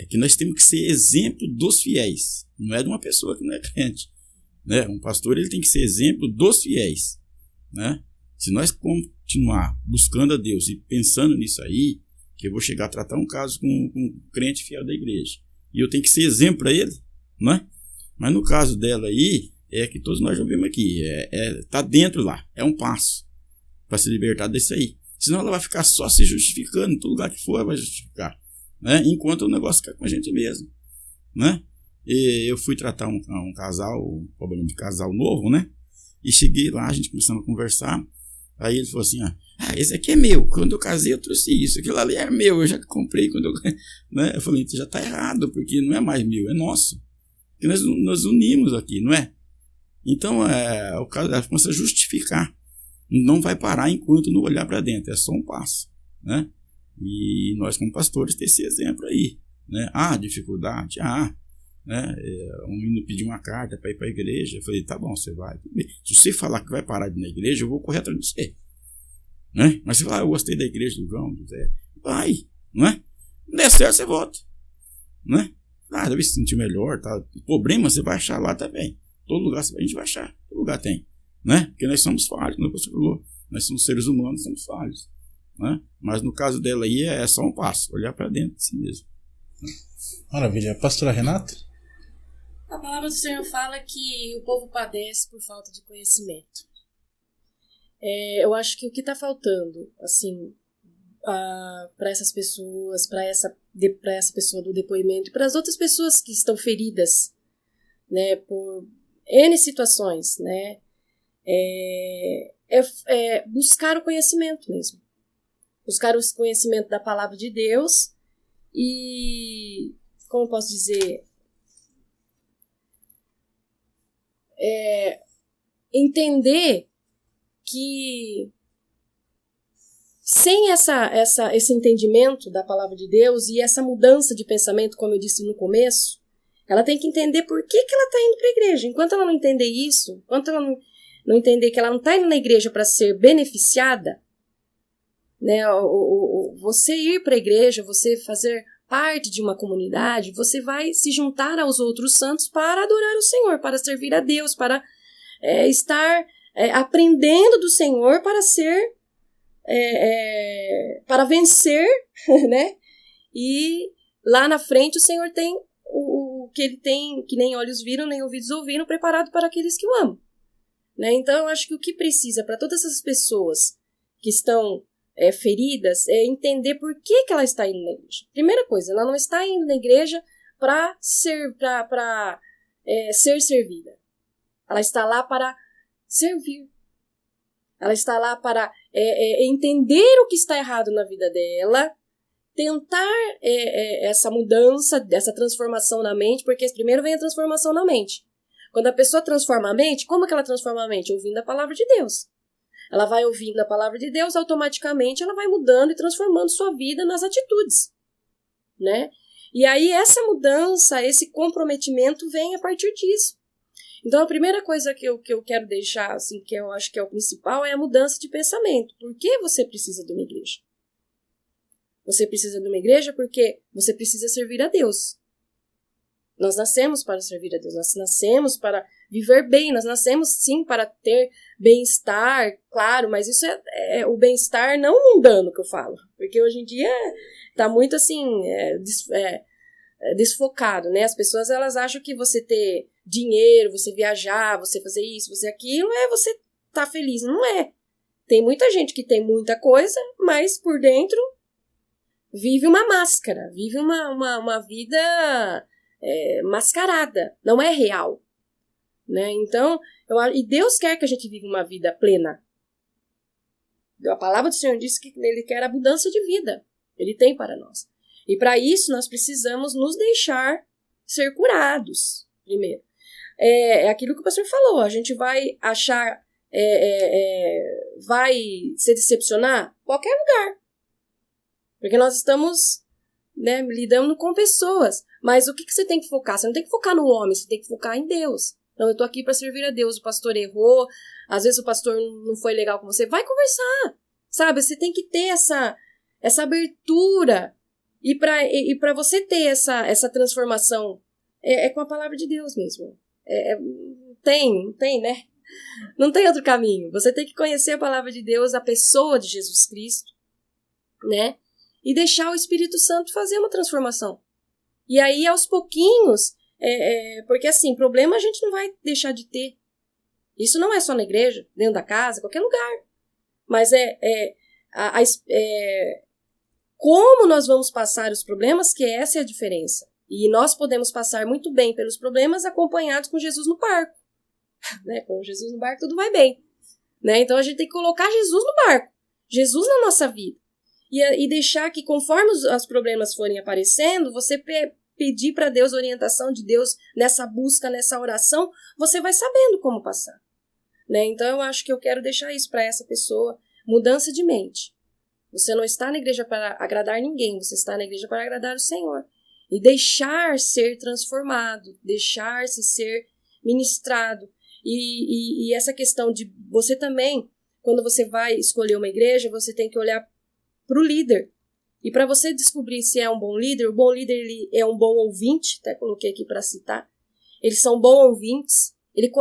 que nós temos que ser exemplo dos fiéis, não é de uma pessoa que não é crente, né? Um pastor, ele tem que ser exemplo dos fiéis, né? Se nós continuar buscando a Deus e pensando nisso aí, que eu vou chegar a tratar um caso com um crente fiel da igreja. E eu tenho que ser exemplo para ele, não é? Mas no caso dela aí, que todos nós já vimos aqui, tá dentro lá, é um passo para se libertar disso aí. Senão ela vai ficar só se justificando, em todo lugar que for ela vai justificar, né? Enquanto o negócio fica com a gente mesmo, né? E eu fui tratar um casal, um problema de casal novo, né? E cheguei lá, a gente começando a conversar, aí ele falou assim, esse aqui é meu, quando eu casei eu trouxe isso, aquilo ali é meu, eu já comprei quando eu... Né? Eu falei, já está errado, porque não é mais meu, é nosso, porque nós unimos aqui, não é? Então, o caso começa a justificar, não vai parar enquanto não olhar para dentro, é só um passo, né? E nós como pastores ter esse exemplo aí, né? Dificuldade, né? Um menino pediu uma carta para ir para a igreja, eu falei, tá bom, você vai, se você falar que vai parar de ir na igreja, eu vou correr atrás de você. Né? Mas você fala, eu gostei da igreja do João, do Zé, vai, não é? Não der certo, você volta, né? Deve se sentir melhor, tá? O problema você vai achar lá também. Todo lugar a gente vai achar, todo lugar tem, né? Porque nós somos falhos, como você falou, nós somos seres humanos, somos falhos, né? Mas no caso dela aí é só um passo, olhar para dentro de si mesmo. Maravilha. Pastora Renata? A palavra do Senhor fala que o povo padece por falta de conhecimento. Eu acho que o que está faltando, assim, para essas pessoas, para essa pessoa do depoimento e para as outras pessoas que estão feridas, né, por N situações, né, buscar o conhecimento mesmo. Buscar o conhecimento da palavra de Deus e, como eu posso dizer, entender que sem esse entendimento da palavra de Deus e essa mudança de pensamento, como eu disse no começo, ela tem que entender por que ela está indo para a igreja. Enquanto ela não entender isso, enquanto ela não entender que ela não está indo na igreja para ser beneficiada, né, você ir para a igreja, você fazer parte de uma comunidade, você vai se juntar aos outros santos para adorar o Senhor, para servir a Deus, para estar aprendendo do Senhor para ser, para vencer, né? E lá na frente o Senhor tem o que ele tem, que nem olhos viram, nem ouvidos ouviram, preparado para aqueles que o amam, né? Então eu acho que o que precisa para todas essas pessoas que estão feridas é entender por que ela está indo na igreja. Primeira coisa, ela não está indo na igreja para ser servida. Ela está lá para servir. Ela está lá para entender o que está errado na vida dela, tentar essa mudança, essa transformação na mente, porque primeiro vem a transformação na mente. Quando a pessoa transforma a mente, como que ela transforma a mente? Ouvindo a palavra de Deus. ela vai ouvindo a palavra de Deus, automaticamente ela vai mudando e transformando sua vida nas atitudes, né? E aí essa mudança, esse comprometimento vem a partir disso. Então a primeira coisa que eu quero deixar, assim, que eu acho que é o principal, é a mudança de pensamento. Por que você precisa de uma igreja? Você precisa de uma igreja porque você precisa servir a Deus. Nós nascemos para servir a Deus, nós nascemos para viver bem, nós nascemos sim para ter bem-estar, claro, mas isso é o bem-estar não mundano que eu falo, porque hoje em dia está muito assim, desfocado, né? As pessoas elas acham que você ter dinheiro, você viajar, você fazer isso, você aquilo, você tá feliz. Não é. Tem muita gente que tem muita coisa, mas por dentro vive uma máscara, vive uma vida mascarada, não é real, né? Então, e Deus quer que a gente viva uma vida plena. A palavra do Senhor diz que Ele quer abundância de vida. Ele tem para nós. E para isso nós precisamos nos deixar ser curados, primeiro. É aquilo que o pastor falou, a gente vai achar, vai se decepcionar em qualquer lugar. Porque nós estamos, né, lidando com pessoas. Mas o que você tem que focar? Você não tem que focar no homem, você tem que focar em Deus. Então, eu estou aqui para servir a Deus. O pastor errou, às vezes o pastor não foi legal com você. Vai conversar, sabe? Você tem que ter essa abertura. E para você ter essa transformação, é com a palavra de Deus mesmo. Tem, né? Não tem outro caminho. Você tem que conhecer a palavra de Deus, a pessoa de Jesus Cristo, né? E deixar o Espírito Santo fazer uma transformação. E aí, aos pouquinhos, porque assim, problema a gente não vai deixar de ter. Isso não é só na igreja, dentro da casa, qualquer lugar. Mas como nós vamos passar os problemas, que essa é a diferença. E nós podemos passar muito bem pelos problemas acompanhados com Jesus no barco. Né? Com Jesus no barco tudo vai bem. Né? Então a gente tem que colocar Jesus no barco. Jesus na nossa vida. E deixar que conforme os problemas forem aparecendo, você pedir para Deus a orientação de Deus nessa busca, nessa oração, você vai sabendo como passar. Né? Então eu acho que eu quero deixar isso para essa pessoa. Mudança de mente. Você não está na igreja para agradar ninguém, você está na igreja para agradar o Senhor. E deixar ser transformado, deixar-se ser ministrado. E essa questão de você também, quando você vai escolher uma igreja, você tem que olhar para o líder. E para você descobrir se é um bom líder, o bom líder ele é um bom ouvinte, até coloquei aqui para citar. Eles são bons ouvintes, eles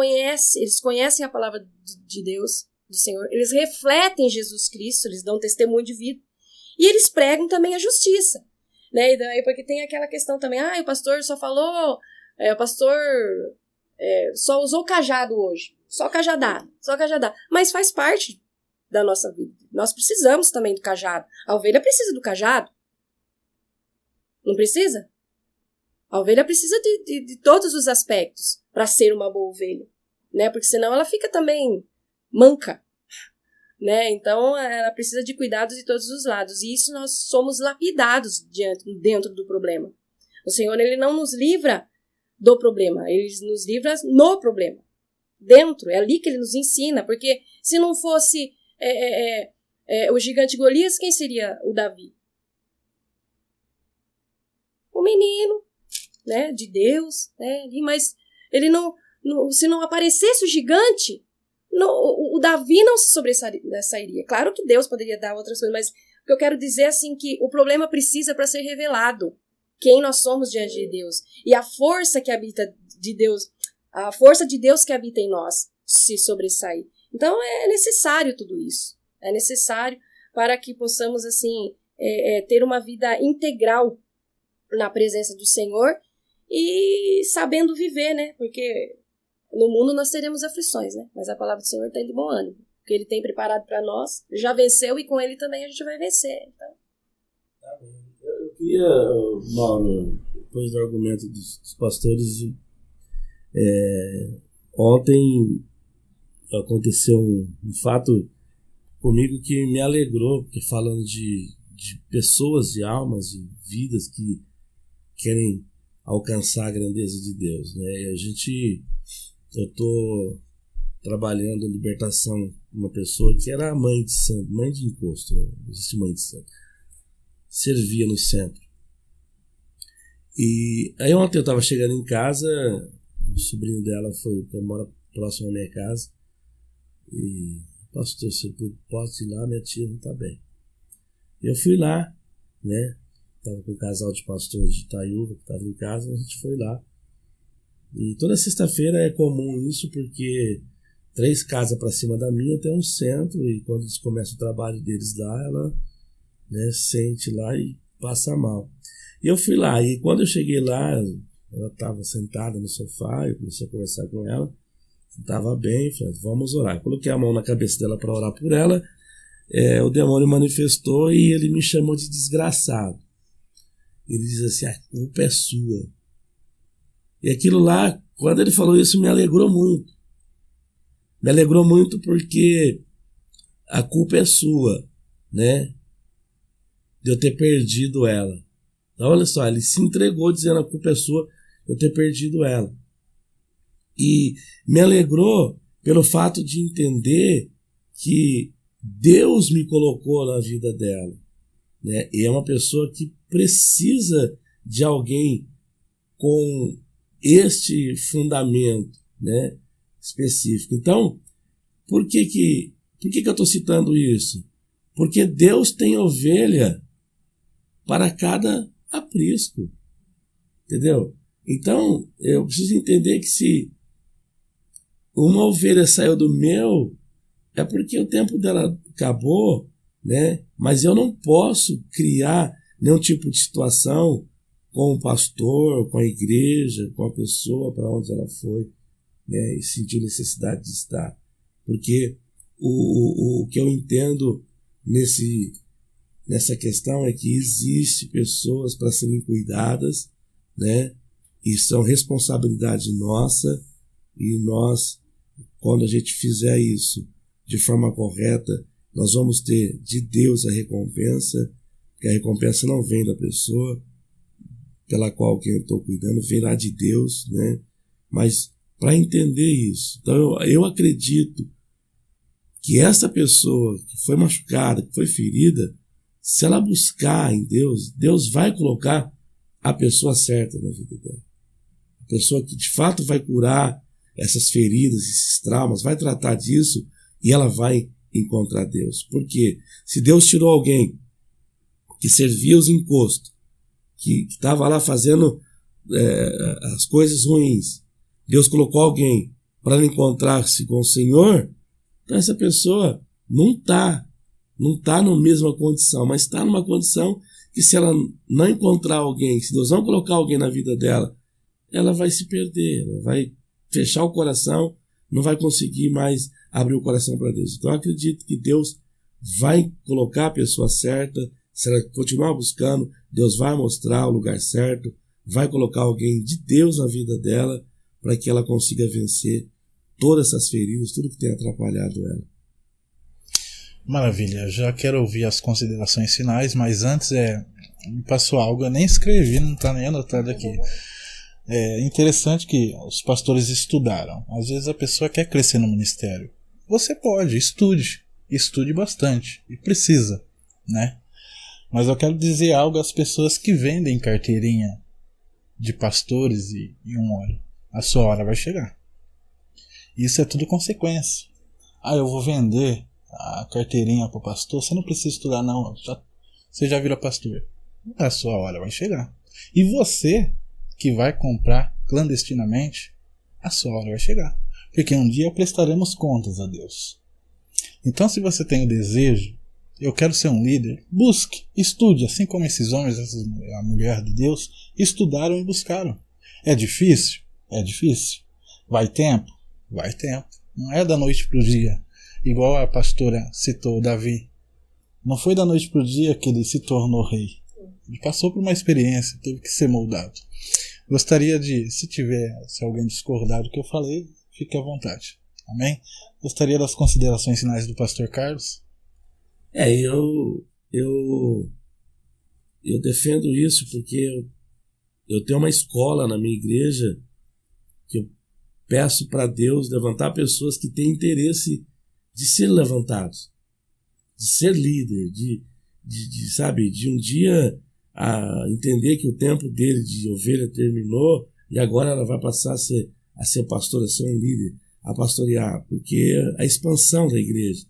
conhecem a palavra de Deus, do Senhor, eles refletem Jesus Cristo, eles dão testemunho de vida. E eles pregam também a justiça. Né? E daí, porque tem aquela questão também, o pastor só falou, o pastor só usou cajado hoje, só cajadada. Mas faz parte da nossa vida. Nós precisamos também do cajado. A ovelha precisa do cajado. Não precisa? A ovelha precisa de todos os aspectos para ser uma boa ovelha. Né? Porque senão ela fica também manca. Né? Então ela precisa de cuidados de todos os lados. E isso nós somos lapidados dentro do problema. O Senhor ele não nos livra do problema. Ele nos livra no problema. Dentro. É ali que ele nos ensina. Porque se não fosse o gigante Golias, quem seria o Davi? O menino, né, de Deus, né, mas ele se não aparecesse o gigante, o Davi não se sobressairia. Claro que Deus poderia dar outras coisas, mas o que eu quero dizer é assim, que o problema precisa para ser revelado quem nós somos diante de Deus. E a força que habita de Deus, a força de Deus que habita em nós se sobressair. Então é necessário tudo isso. É necessário para que possamos assim ter uma vida integral na presença do Senhor e sabendo viver, né? Porque no mundo nós teremos aflições, né? Mas a palavra do Senhor tem de bom ânimo. O que Ele tem preparado para nós, já venceu e com Ele também a gente vai vencer. Então. Eu queria, Mauro, depois do argumento dos pastores, ontem aconteceu um fato comigo que me alegrou, porque falando de pessoas e almas e vidas que querem alcançar a grandeza de Deus, né? E eu tô trabalhando libertação de uma pessoa que era mãe de santo, mãe de encosto, né? Não existe mãe de santo. Servia no centro. E aí ontem eu estava chegando em casa, o sobrinho dela mora próximo à minha casa, e pastor, você pode ir lá, minha tia não está bem. Eu fui lá, né? Estava com um casal de pastores de Itaiúva que estava em casa, a gente foi lá. E toda sexta-feira é comum isso, porque 3 casas para cima da minha tem um centro, e quando eles começam o trabalho deles lá, ela, né, sente lá e passa mal. E eu fui lá, e quando eu cheguei lá, ela estava sentada no sofá, eu comecei a conversar com ela, estava bem, falei, vamos orar. Eu coloquei a mão na cabeça dela para orar por ela, o demônio manifestou e ele me chamou de desgraçado. Ele diz assim, a culpa é sua. E aquilo lá, quando ele falou isso, me alegrou muito. Me alegrou muito porque a culpa é sua, né? De eu ter perdido ela. Então, olha só, ele se entregou dizendo a culpa é sua de eu ter perdido ela. E me alegrou pelo fato de entender que Deus me colocou na vida dela, né? E é uma pessoa que precisa de alguém com este fundamento, né, específico. Então, por que eu estou citando isso? Porque Deus tem ovelha para cada aprisco, entendeu? Então, eu preciso entender que se uma ovelha saiu do meu, é porque o tempo dela acabou, né? Mas eu não posso criar nenhum tipo de situação com o pastor, com a igreja, com a pessoa para onde ela foi, né? E sentiu necessidade de estar. Porque o que eu entendo nessa questão é que existe pessoas para serem cuidadas, né? E são responsabilidade nossa, e nós, quando a gente fizer isso de forma correta, nós vamos ter de Deus a recompensa, que a recompensa não vem da pessoa pela qual quem eu estou cuidando, vem lá de Deus, né? Mas para entender isso, então eu acredito que essa pessoa que foi machucada, que foi ferida, se ela buscar em Deus, Deus vai colocar a pessoa certa na vida dela. A pessoa que de fato vai curar essas feridas, esses traumas, vai tratar disso e ela vai encontrar Deus. Porque se Deus tirou alguém que servia os encostos, que estava lá fazendo as coisas ruins, Deus colocou alguém para encontrar-se com o Senhor, então essa pessoa não está na mesma condição, mas está numa condição que se ela não encontrar alguém, se Deus não colocar alguém na vida dela, ela vai se perder, ela vai fechar o coração, não vai conseguir mais abrir o coração para Deus. Então eu acredito que Deus vai colocar a pessoa certa, se ela continuar buscando, Deus vai mostrar o lugar certo, vai colocar alguém de Deus na vida dela, para que ela consiga vencer todas essas feridas, tudo que tem atrapalhado ela. Maravilha, já quero ouvir as considerações finais, mas antes me passou algo, eu nem escrevi, não está nem anotado aqui. É interessante que os pastores estudaram. Às vezes a pessoa quer crescer no ministério. Você pode, estude bastante, e precisa, né? Mas eu quero dizer algo às pessoas que vendem carteirinha de pastores e um óleo. A sua hora vai chegar. Isso é tudo consequência. Eu vou vender a carteirinha para o pastor. Você não precisa estudar não. Você já vira pastor. A sua hora vai chegar. E você que vai comprar clandestinamente, a sua hora vai chegar. Porque um dia prestaremos contas a Deus. Então, se você tem o desejo, eu quero ser um líder, busque, estude, assim como esses homens, a mulher de Deus, estudaram e buscaram. É difícil? É difícil. Vai tempo? Vai tempo. Não é da noite para o dia. Igual a pastora citou Davi. Não foi da noite para o dia que ele se tornou rei. Ele passou por uma experiência, teve que ser moldado. Gostaria de, se alguém discordar do que eu falei, fique à vontade. Amém? Gostaria das considerações finais do pastor Carlos? Eu defendo isso porque eu tenho uma escola na minha igreja que peço para Deus levantar pessoas que têm interesse de ser levantados, de ser líder, sabe, de um dia entender que o tempo dele de ovelha terminou e agora ela vai passar a ser pastor, a ser um líder, a pastorear, porque a expansão da igreja,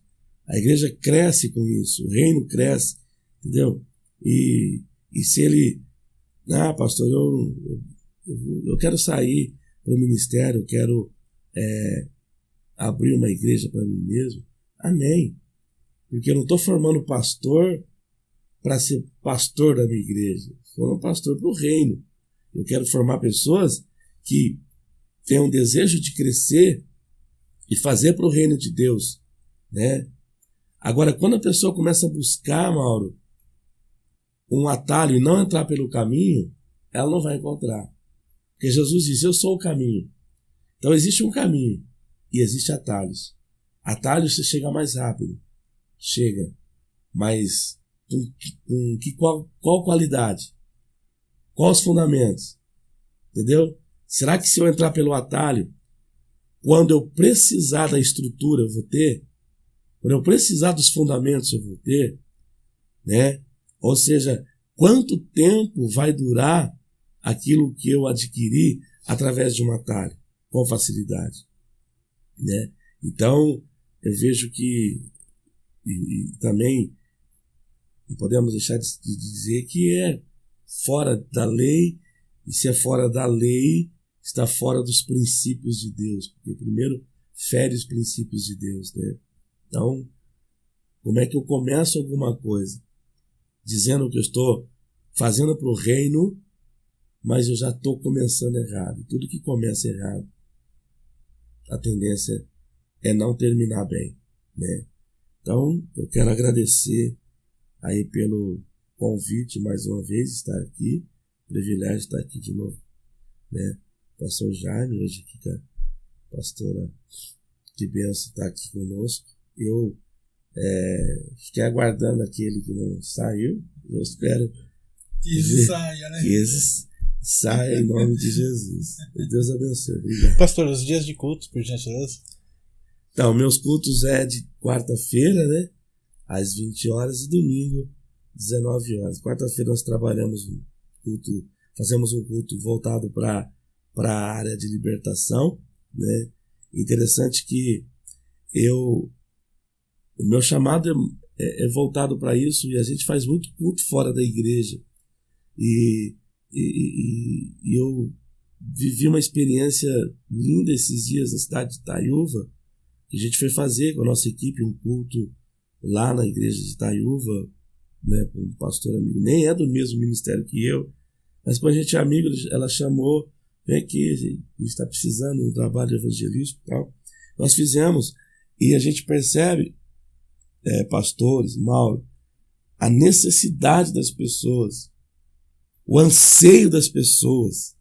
a igreja cresce com isso, o reino cresce, entendeu? E se ele, pastor, eu quero sair para o ministério, eu quero abrir uma igreja para mim mesmo, amém, porque eu não estou formando pastor para ser pastor da minha igreja, formando pastor para o reino. Eu quero formar pessoas que tenham um desejo de crescer e fazer para o reino de Deus, né? Agora, quando a pessoa começa a buscar, Mauro, um atalho e não entrar pelo caminho, ela não vai encontrar. Porque Jesus diz, eu sou o caminho. Então existe um caminho e existe atalhos. Atalhos você chega mais rápido. Chega. Mas qual qualidade? Quais os fundamentos? Entendeu? Será que se eu entrar pelo atalho, quando eu precisar da estrutura eu vou ter? Quando eu precisar dos fundamentos eu vou ter? Né? Ou seja, quanto tempo vai durar aquilo que eu adquiri através de um atalho, com facilidade? Né? Então, eu vejo que e também não podemos deixar de dizer que é fora da lei, e se é fora da lei, está fora dos princípios de Deus, porque primeiro fere os princípios de Deus, né? Então, como é que eu começo alguma coisa dizendo que eu estou fazendo para o reino, mas eu já estou começando errado? Tudo que começa errado, a tendência é não terminar bem, né? Então, eu quero agradecer aí pelo convite mais uma vez, estar aqui, privilégio estar aqui de novo, né? Pastor Jaime, hoje aqui com a pastora, que benção estar aqui conosco. Eu fiquei aguardando aquele que não saiu, eu espero que esse saia, né? Que esse saia em nome de Jesus. Deus abençoe. Obrigado. Pastor, os dias de culto, por gentileza? Então, meus cultos é de quarta-feira, né? Às 20 horas e domingo, 19 horas. Quarta-feira nós trabalhamos fazemos um culto voltado para a área de libertação, né? Interessante que o meu chamado é voltado para isso, e a gente faz muito culto fora da igreja. E eu vivi uma experiência linda esses dias na cidade de Itaiúva, que a gente foi fazer com a nossa equipe um culto lá na igreja de Itaiúva, né, com um pastor amigo, nem é do mesmo ministério que eu, mas quando a gente é amigo, ela chamou, vem aqui, a gente está precisando de um trabalho de evangelismo e tal. Nós fizemos, e a gente percebe, pastores, Mauro, a necessidade das pessoas, o anseio das pessoas,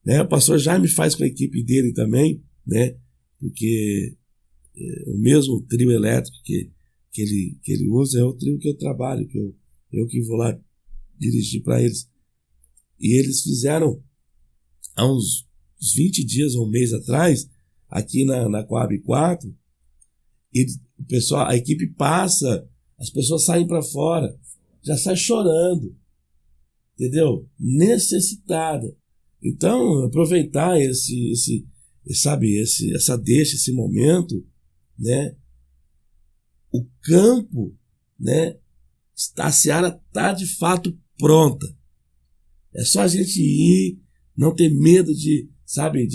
né? O pastor Jaime faz com a equipe dele também, né? Porque o mesmo trio elétrico que ele usa é o trio que eu trabalho, que eu que vou lá dirigir para eles. E eles fizeram há uns 20 dias ou um mês atrás, aqui na Coab 4, o pessoal, a equipe passa, as pessoas saem para fora, já sai chorando, entendeu? Necessitada. Então, aproveitar essa deixa, esse momento, né? O campo, né? A seara está de fato pronta. É só a gente ir, não ter medo de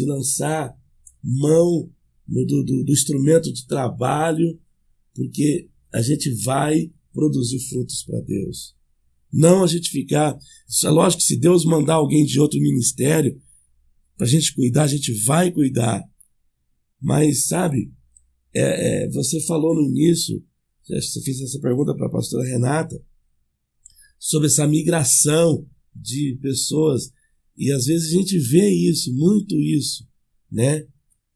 lançar mão do instrumento de trabalho, porque a gente vai produzir frutos para Deus. Não a gente ficar... É lógico que se Deus mandar alguém de outro ministério para a gente cuidar, a gente vai cuidar. Mas, você falou no início, você fez essa pergunta para a pastora Renata, sobre essa migração de pessoas, e às vezes a gente vê isso, muito isso, né?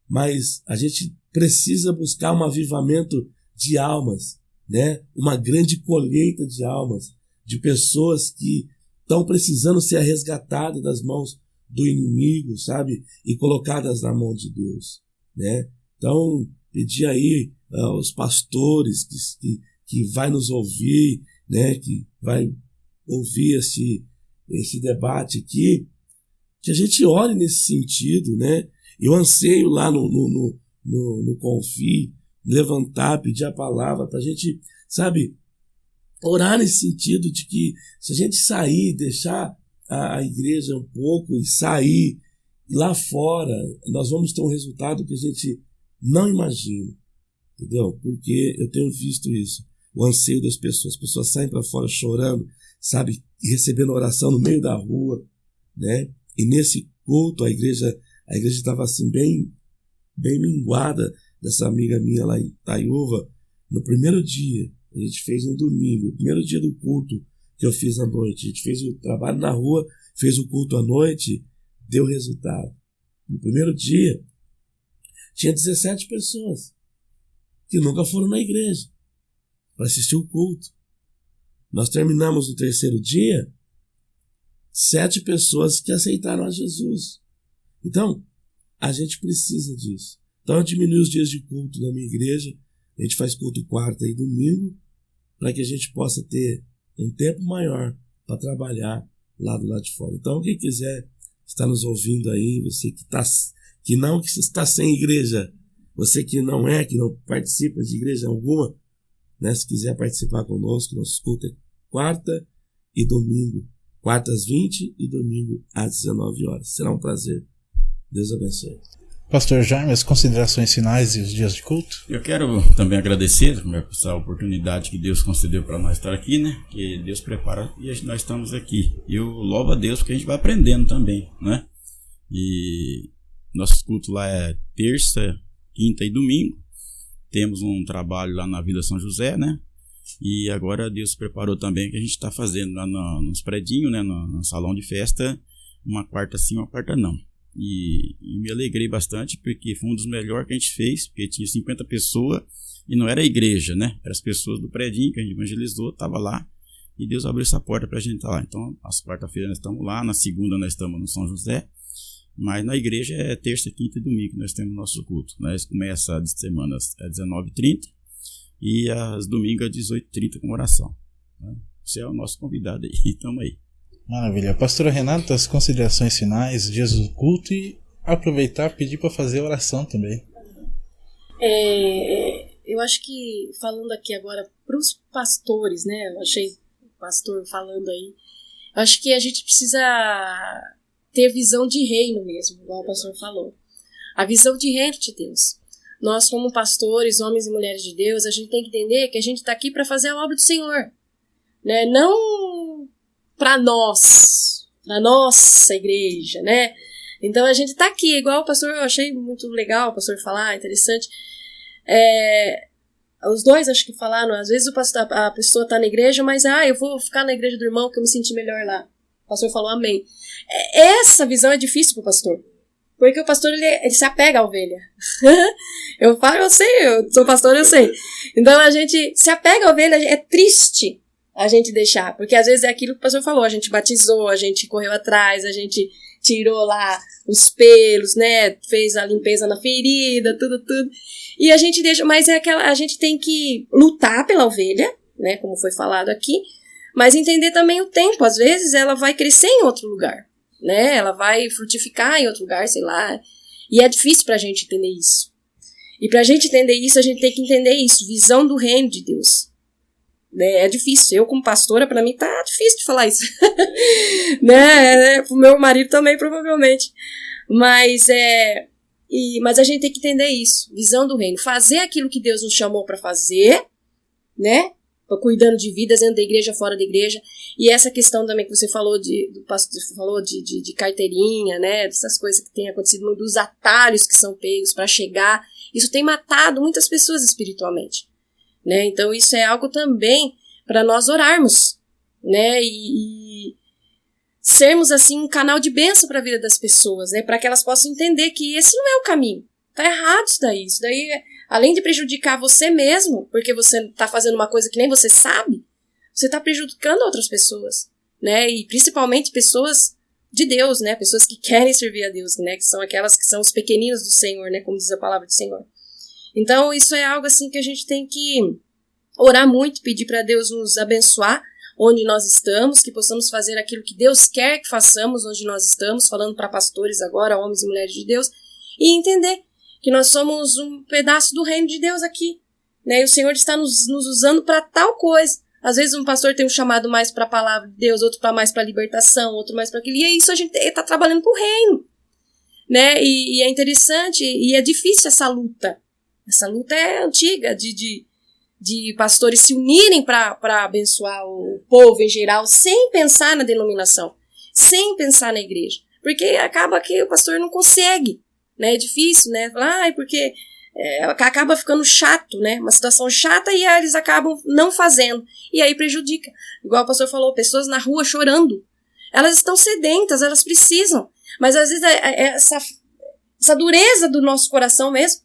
Mas a gente precisa buscar um avivamento de almas, né? Uma grande colheita de almas, de pessoas que estão precisando ser resgatadas das mãos do inimigo, sabe? E colocadas na mão de Deus, né? Então, pedir aí aos pastores que vai nos ouvir, né? Que vai ouvir esse debate aqui, que a gente ore nesse sentido, né? Eu anseio lá no Confi, levantar, pedir a palavra para a gente, sabe, orar nesse sentido de que se a gente sair, deixar a igreja um pouco e sair lá fora, nós vamos ter um resultado que a gente não imagina, entendeu? Porque eu tenho visto isso, o anseio das pessoas. As pessoas saem para fora chorando, sabe, e recebendo oração no meio da rua, né? E nesse culto a igreja estava assim bem minguada, dessa amiga minha lá em Itaiúva. No primeiro dia, a gente fez um domingo, o primeiro dia do culto que eu fiz à noite, a gente fez o trabalho na rua, fez o culto à noite, deu resultado. No primeiro dia, tinha 17 pessoas que nunca foram na igreja para assistir o culto. Nós terminamos no terceiro dia, 7 pessoas que aceitaram a Jesus. Então, a gente precisa disso. Então, eu diminui os dias de culto na minha igreja. A gente faz culto quarta e domingo, para que a gente possa ter um tempo maior para trabalhar lá do lado de fora. Então, quem quiser estar nos ouvindo aí, você que está sem igreja, você que não participa de igreja alguma, né, se quiser participar conosco, nosso culto é quarta e domingo. Quarta às 20 e domingo às 19 horas. Será um prazer. Deus abençoe. Pastor Jaime, as considerações finais e os dias de culto? Eu quero também agradecer essa oportunidade que Deus concedeu para nós estar aqui, né? Que Deus prepara e nós estamos aqui. E eu louvo a Deus porque a gente vai aprendendo também, né? E nosso culto lá é terça, quinta e domingo. Temos um trabalho lá na Vila São José, né? E agora Deus preparou também que a gente está fazendo lá nos predinhos, né? No salão de festa, uma quarta sim, uma quarta não. E me alegrei bastante porque foi um dos melhores que a gente fez, porque tinha 50 pessoas e não era a igreja, né? Eram as pessoas do predinho que a gente evangelizou, estava lá e Deus abriu essa porta para a gente estar lá. Então, às quarta-feira nós estamos lá, na segunda nós estamos no São José, mas na igreja é terça, quinta e domingo que nós temos nosso culto. Nós começa de semana às 19h30 e às domingos às 18h30 com oração, né? Você é o nosso convidado aí, estamos aí. Maravilha. Pastora Renata, as considerações finais, dias do culto e aproveitar e pedir para fazer oração também. Eu acho que, falando aqui agora para os pastores, né? Eu achei o pastor falando aí. Eu acho que a gente precisa ter visão de reino mesmo, igual o pastor falou. A visão de reino de Deus. Nós, como pastores, homens e mulheres de Deus, a gente tem que entender que a gente está aqui para fazer a obra do Senhor, né? Não para nós, na nossa igreja, né? Então a gente tá aqui, igual o pastor, eu achei muito legal o pastor falar, interessante. Os dois acho que falaram, às vezes a pessoa tá na igreja, mas eu vou ficar na igreja do irmão que eu me senti melhor lá. O pastor falou amém. Essa visão é difícil pro pastor, porque o pastor ele se apega à ovelha. Eu sou pastor, eu sei. Então a gente se apega à ovelha, é triste a gente deixar, porque às vezes é aquilo que o pastor falou, a gente batizou, a gente correu atrás, a gente tirou lá os pelos, né, fez a limpeza na ferida, tudo, e a gente deixa, mas a gente tem que lutar pela ovelha, né, como foi falado aqui, mas entender também o tempo, às vezes ela vai crescer em outro lugar, né, ela vai frutificar em outro lugar, sei lá, e é difícil pra gente entender isso, e pra gente entender isso, a gente tem que entender isso, visão do reino de Deus. É difícil, eu como pastora, pra mim tá difícil de falar isso. Né? Pro meu marido também, provavelmente. Mas a gente tem que entender isso, visão do reino. Fazer aquilo que Deus nos chamou pra fazer, né? Cuidando de vidas dentro da igreja, fora da igreja. E essa questão também que você falou do pastor falou de carteirinha, né? Dessas coisas que têm acontecido, dos atalhos que são pegos pra chegar. Isso tem matado muitas pessoas espiritualmente. Né? Então isso é algo também para nós orarmos, né? E sermos assim um canal de bênção para a vida das pessoas, né? Para que elas possam entender que esse não é o caminho, tá errado isso daí além de prejudicar você mesmo, porque você tá fazendo uma coisa que nem você sabe, você tá prejudicando outras pessoas, né? E principalmente pessoas de Deus, né? Pessoas que querem servir a Deus, né? Que são aquelas que são os pequeninos do Senhor, né? Como diz a palavra do Senhor. Então, isso é algo assim que a gente tem que orar muito, pedir para Deus nos abençoar onde nós estamos, que possamos fazer aquilo que Deus quer que façamos onde nós estamos, falando para pastores agora, homens e mulheres de Deus, e entender que nós somos um pedaço do reino de Deus aqui, né? E o Senhor está nos usando para tal coisa. Às vezes um pastor tem um chamado mais para a palavra de Deus, outro mais para a libertação, outro mais para aquilo, e é isso, a gente está trabalhando para o reino, né? E é interessante, e é difícil essa luta. Essa luta é antiga, de pastores se unirem para abençoar o povo em geral, sem pensar na denominação, sem pensar na igreja. Porque acaba que o pastor não consegue, né? É difícil, né? Porque acaba ficando chato, né? Uma situação chata e eles acabam não fazendo. E aí prejudica. Igual o pastor falou, pessoas na rua chorando. Elas estão sedentas, elas precisam. Mas às vezes essa dureza do nosso coração mesmo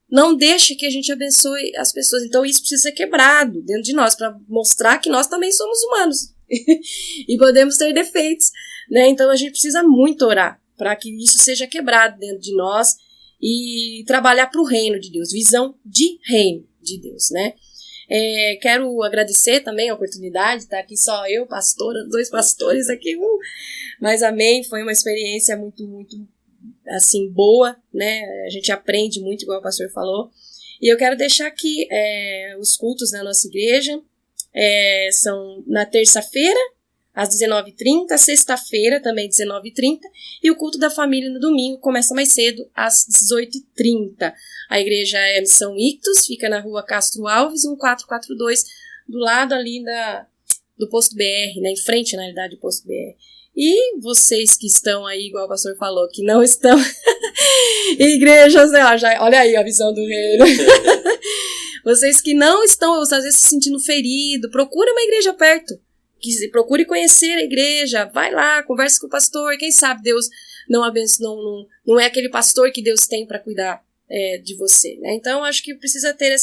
não deixa que a gente abençoe as pessoas. Então isso precisa ser quebrado dentro de nós, para mostrar que nós também somos humanos e podemos ter defeitos, né? Então a gente precisa muito orar para que isso seja quebrado dentro de nós e trabalhar para o reino de Deus, visão de reino de Deus, né? Quero agradecer também a oportunidade, tá aqui só eu, pastora, 2 pastores aqui, mas amém, foi uma experiência muito, muito assim, boa, né? A gente aprende muito, igual o pastor falou. E eu quero deixar aqui os cultos na nossa igreja. São na terça-feira, às 19h30, sexta-feira, também 19h30, e o culto da família no domingo começa mais cedo, às 18h30. A igreja é Missão Ictus, fica na rua Castro Alves, 1442, do lado ali do posto BR, né? Em frente, na realidade, do posto BR. E vocês que estão aí, igual o pastor falou, que não estão em igrejas, olha aí a visão do reino. Vocês que não estão, às vezes, se sentindo ferido, procura uma igreja perto. Procure conhecer a igreja, vai lá, converse com o pastor. Quem sabe Deus não é aquele pastor que Deus tem para cuidar de você, né? Então, acho que precisa ter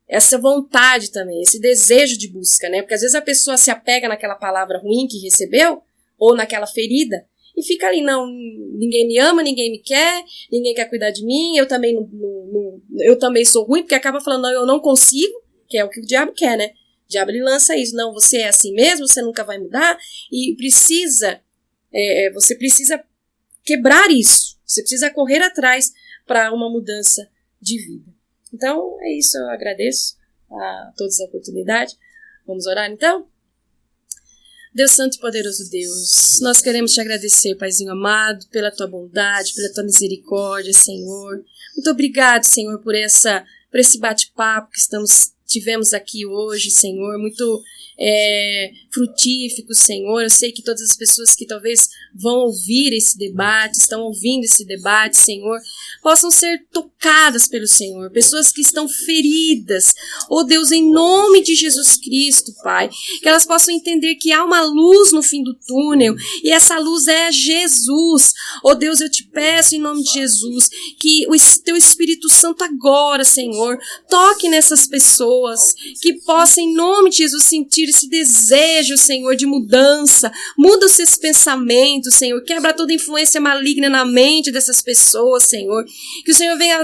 essa vontade também, esse desejo de busca, né? Porque às vezes a pessoa se apega naquela palavra ruim que recebeu, ou naquela ferida, e fica ali, não, ninguém me ama, ninguém me quer, ninguém quer cuidar de mim, eu também eu também sou ruim, porque acaba falando, não, eu não consigo, que é o que o diabo quer, né? O diabo, ele lança isso, não, você é assim mesmo, você nunca vai mudar, e você precisa quebrar isso, você precisa correr atrás para uma mudança de vida. Então, é isso, eu agradeço a todos a oportunidade. Vamos orar, então? Deus Santo e Poderoso Deus, nós queremos te agradecer, Paizinho amado, pela tua bondade, pela tua misericórdia, Senhor. Muito obrigado, Senhor, por esse bate-papo que tivemos aqui hoje, Senhor, muito frutífico, Senhor. Eu sei que todas as pessoas que talvez vão ouvir esse debate, estão ouvindo esse debate, Senhor, possam ser tocadas pelo Senhor, pessoas que estão feridas, oh Deus, em nome de Jesus Cristo, Pai, que elas possam entender que há uma luz no fim do túnel, e essa luz é Jesus. Oh Deus, eu te peço em nome de Jesus, que o teu Espírito Santo agora, Senhor, toque nessas pessoas, que possam em nome de Jesus sentir esse desejo, Senhor, de mudança. Muda os seus pensamentos, Senhor, quebra toda influência maligna na mente dessas pessoas, Senhor, que o Senhor venha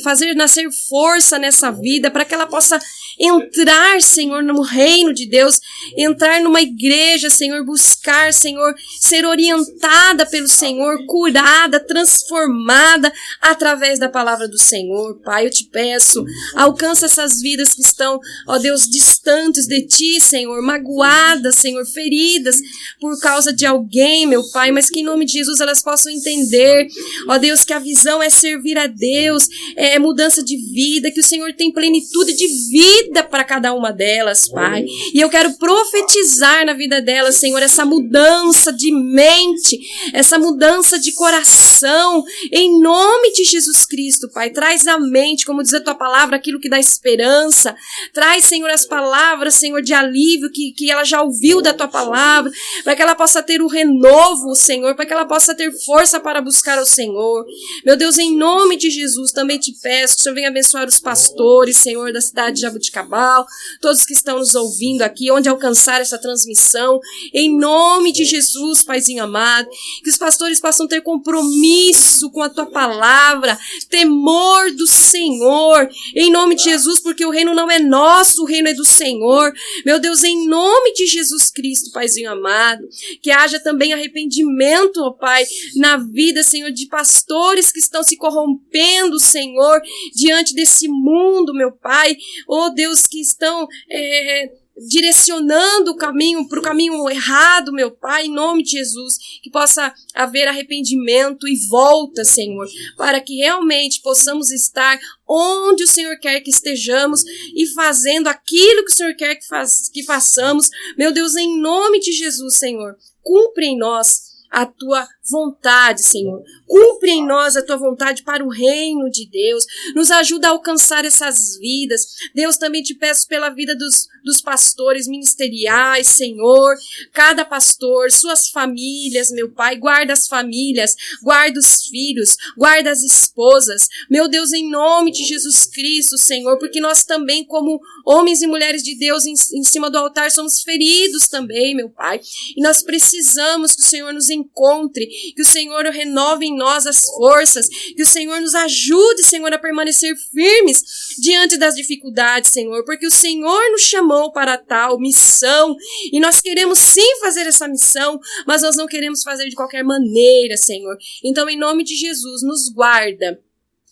fazer nascer força nessa vida, para que ela possa entrar, Senhor, no reino de Deus, entrar numa igreja, Senhor, buscar, Senhor, ser orientada pelo Senhor, curada, transformada através da palavra do Senhor. Pai, eu te peço, alcança essas vidas que estão, ó Deus, distantes de ti, Senhor, magoadas, Senhor, feridas por causa de alguém, meu Pai, mas que em nome de Jesus elas possam entender, ó Deus, que a visão é servir a Deus, é mudança de vida, que o Senhor tem plenitude de vida para cada uma delas, Pai. E eu quero profetizar na vida delas, Senhor, essa mudança de mente, essa mudança de coração, em nome de Jesus Cristo, Pai. Traz à mente, como diz a tua palavra, aquilo que dá esperança. Traz, Senhor, as palavras, Senhor, de alívio que ela já ouviu da tua palavra, para que ela possa ter o renovo, Senhor, para que ela possa ter força para buscar ao Senhor. Meu Deus, em nome de Jesus, também te peço que o Senhor venha abençoar os pastores, Senhor, da cidade de Jaboticabal, Cabal, todos que estão nos ouvindo aqui, onde alcançar essa transmissão, em nome de Jesus, Paizinho amado, que os pastores possam ter compromisso com a tua palavra, temor do Senhor, em nome de Jesus, porque o reino não é nosso, o reino é do Senhor. Meu Deus, em nome de Jesus Cristo, Paizinho amado, que haja também arrependimento, ó Pai, na vida, Senhor, de pastores que estão se corrompendo, Senhor, diante desse mundo, meu Pai, ó Deus, que estão direcionando o caminho para o caminho errado, meu Pai, em nome de Jesus, que possa haver arrependimento e volta, Senhor, para que realmente possamos estar onde o Senhor quer que estejamos e fazendo aquilo que o Senhor quer que façamos. Meu Deus, em nome de Jesus, Senhor, cumpre em nós a tua vontade, Senhor. Cumpre em nós a tua vontade para o reino de Deus. Nos ajuda a alcançar essas vidas. Deus, também te peço pela vida dos pastores ministeriais, Senhor. Cada pastor, suas famílias, meu Pai. Guarda as famílias, guarda os filhos, guarda as esposas. Meu Deus, em nome de Jesus Cristo, Senhor, porque nós também, como homens e mulheres de Deus em cima do altar, somos feridos também, meu Pai. E nós precisamos que o Senhor nos encontre, que o Senhor renove em nós as forças, que o Senhor nos ajude, Senhor, a permanecer firmes diante das dificuldades, Senhor, porque o Senhor nos chamou para tal missão e nós queremos sim fazer essa missão, mas nós não queremos fazer de qualquer maneira, Senhor. Então, em nome de Jesus, nos guarda.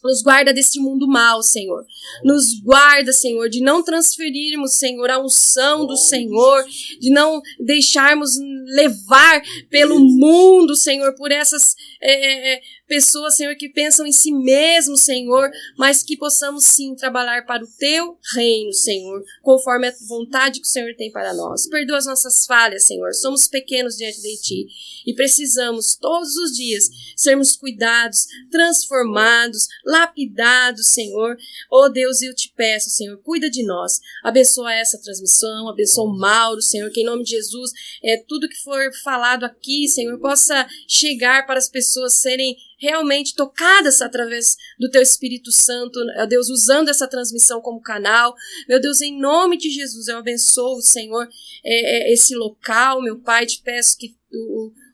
Nos guarda deste mundo mal, Senhor. Nos guarda, Senhor, de não transferirmos, Senhor, a unção do Senhor, de não deixarmos levar pelo mundo, Senhor, por essas pessoas, Senhor, que pensam em si mesmos, Senhor, mas que possamos sim trabalhar para o teu reino, Senhor, conforme a vontade que o Senhor tem para nós. Perdoa as nossas falhas, Senhor. Somos pequenos diante de ti e precisamos todos os dias sermos cuidados, transformados, lapidados, Senhor. Oh Deus, eu te peço, Senhor, cuida de nós. Abençoa essa transmissão, abençoa o Mauro, Senhor, que em nome de Jesus, tudo que for falado aqui, Senhor, possa chegar para as pessoas serem realmente tocadas através do teu Espírito Santo, ó Deus, usando essa transmissão como canal. Meu Deus, em nome de Jesus, eu abençoo, Senhor, esse local, meu Pai, te peço que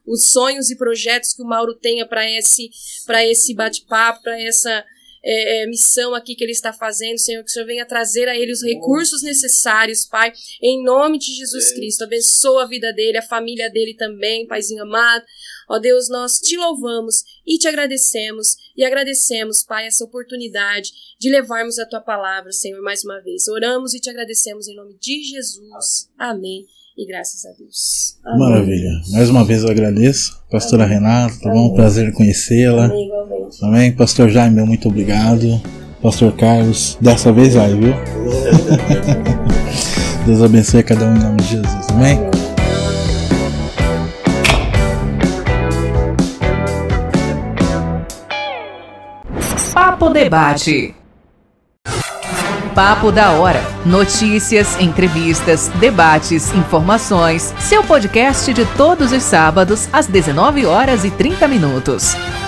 os sonhos e projetos que o Mauro tenha para esse bate-papo, para essa missão aqui que ele está fazendo, Senhor, que o Senhor venha trazer a ele os recursos necessários, Pai, em nome de Jesus Cristo. Abençoa a vida dele, a família dele também, Paizinho amado. Ó Deus, nós te louvamos e te agradecemos, Pai, essa oportunidade de levarmos a tua palavra, Senhor, mais uma vez. Oramos e te agradecemos em nome de Jesus. Amém. E graças a Deus. Amém. Maravilha. Mais uma vez eu agradeço, pastora Renata, tá bom? Prazer em conhecê-la. Amém, igualmente. Amém. Pastor Jaime, muito obrigado. Pastor Carlos, dessa vez vai, viu? Deus abençoe a cada um em nome de Jesus. Amém. Papo Debate. Papo da Hora. Notícias, entrevistas, debates, informações. Seu podcast de todos os sábados às 19h30.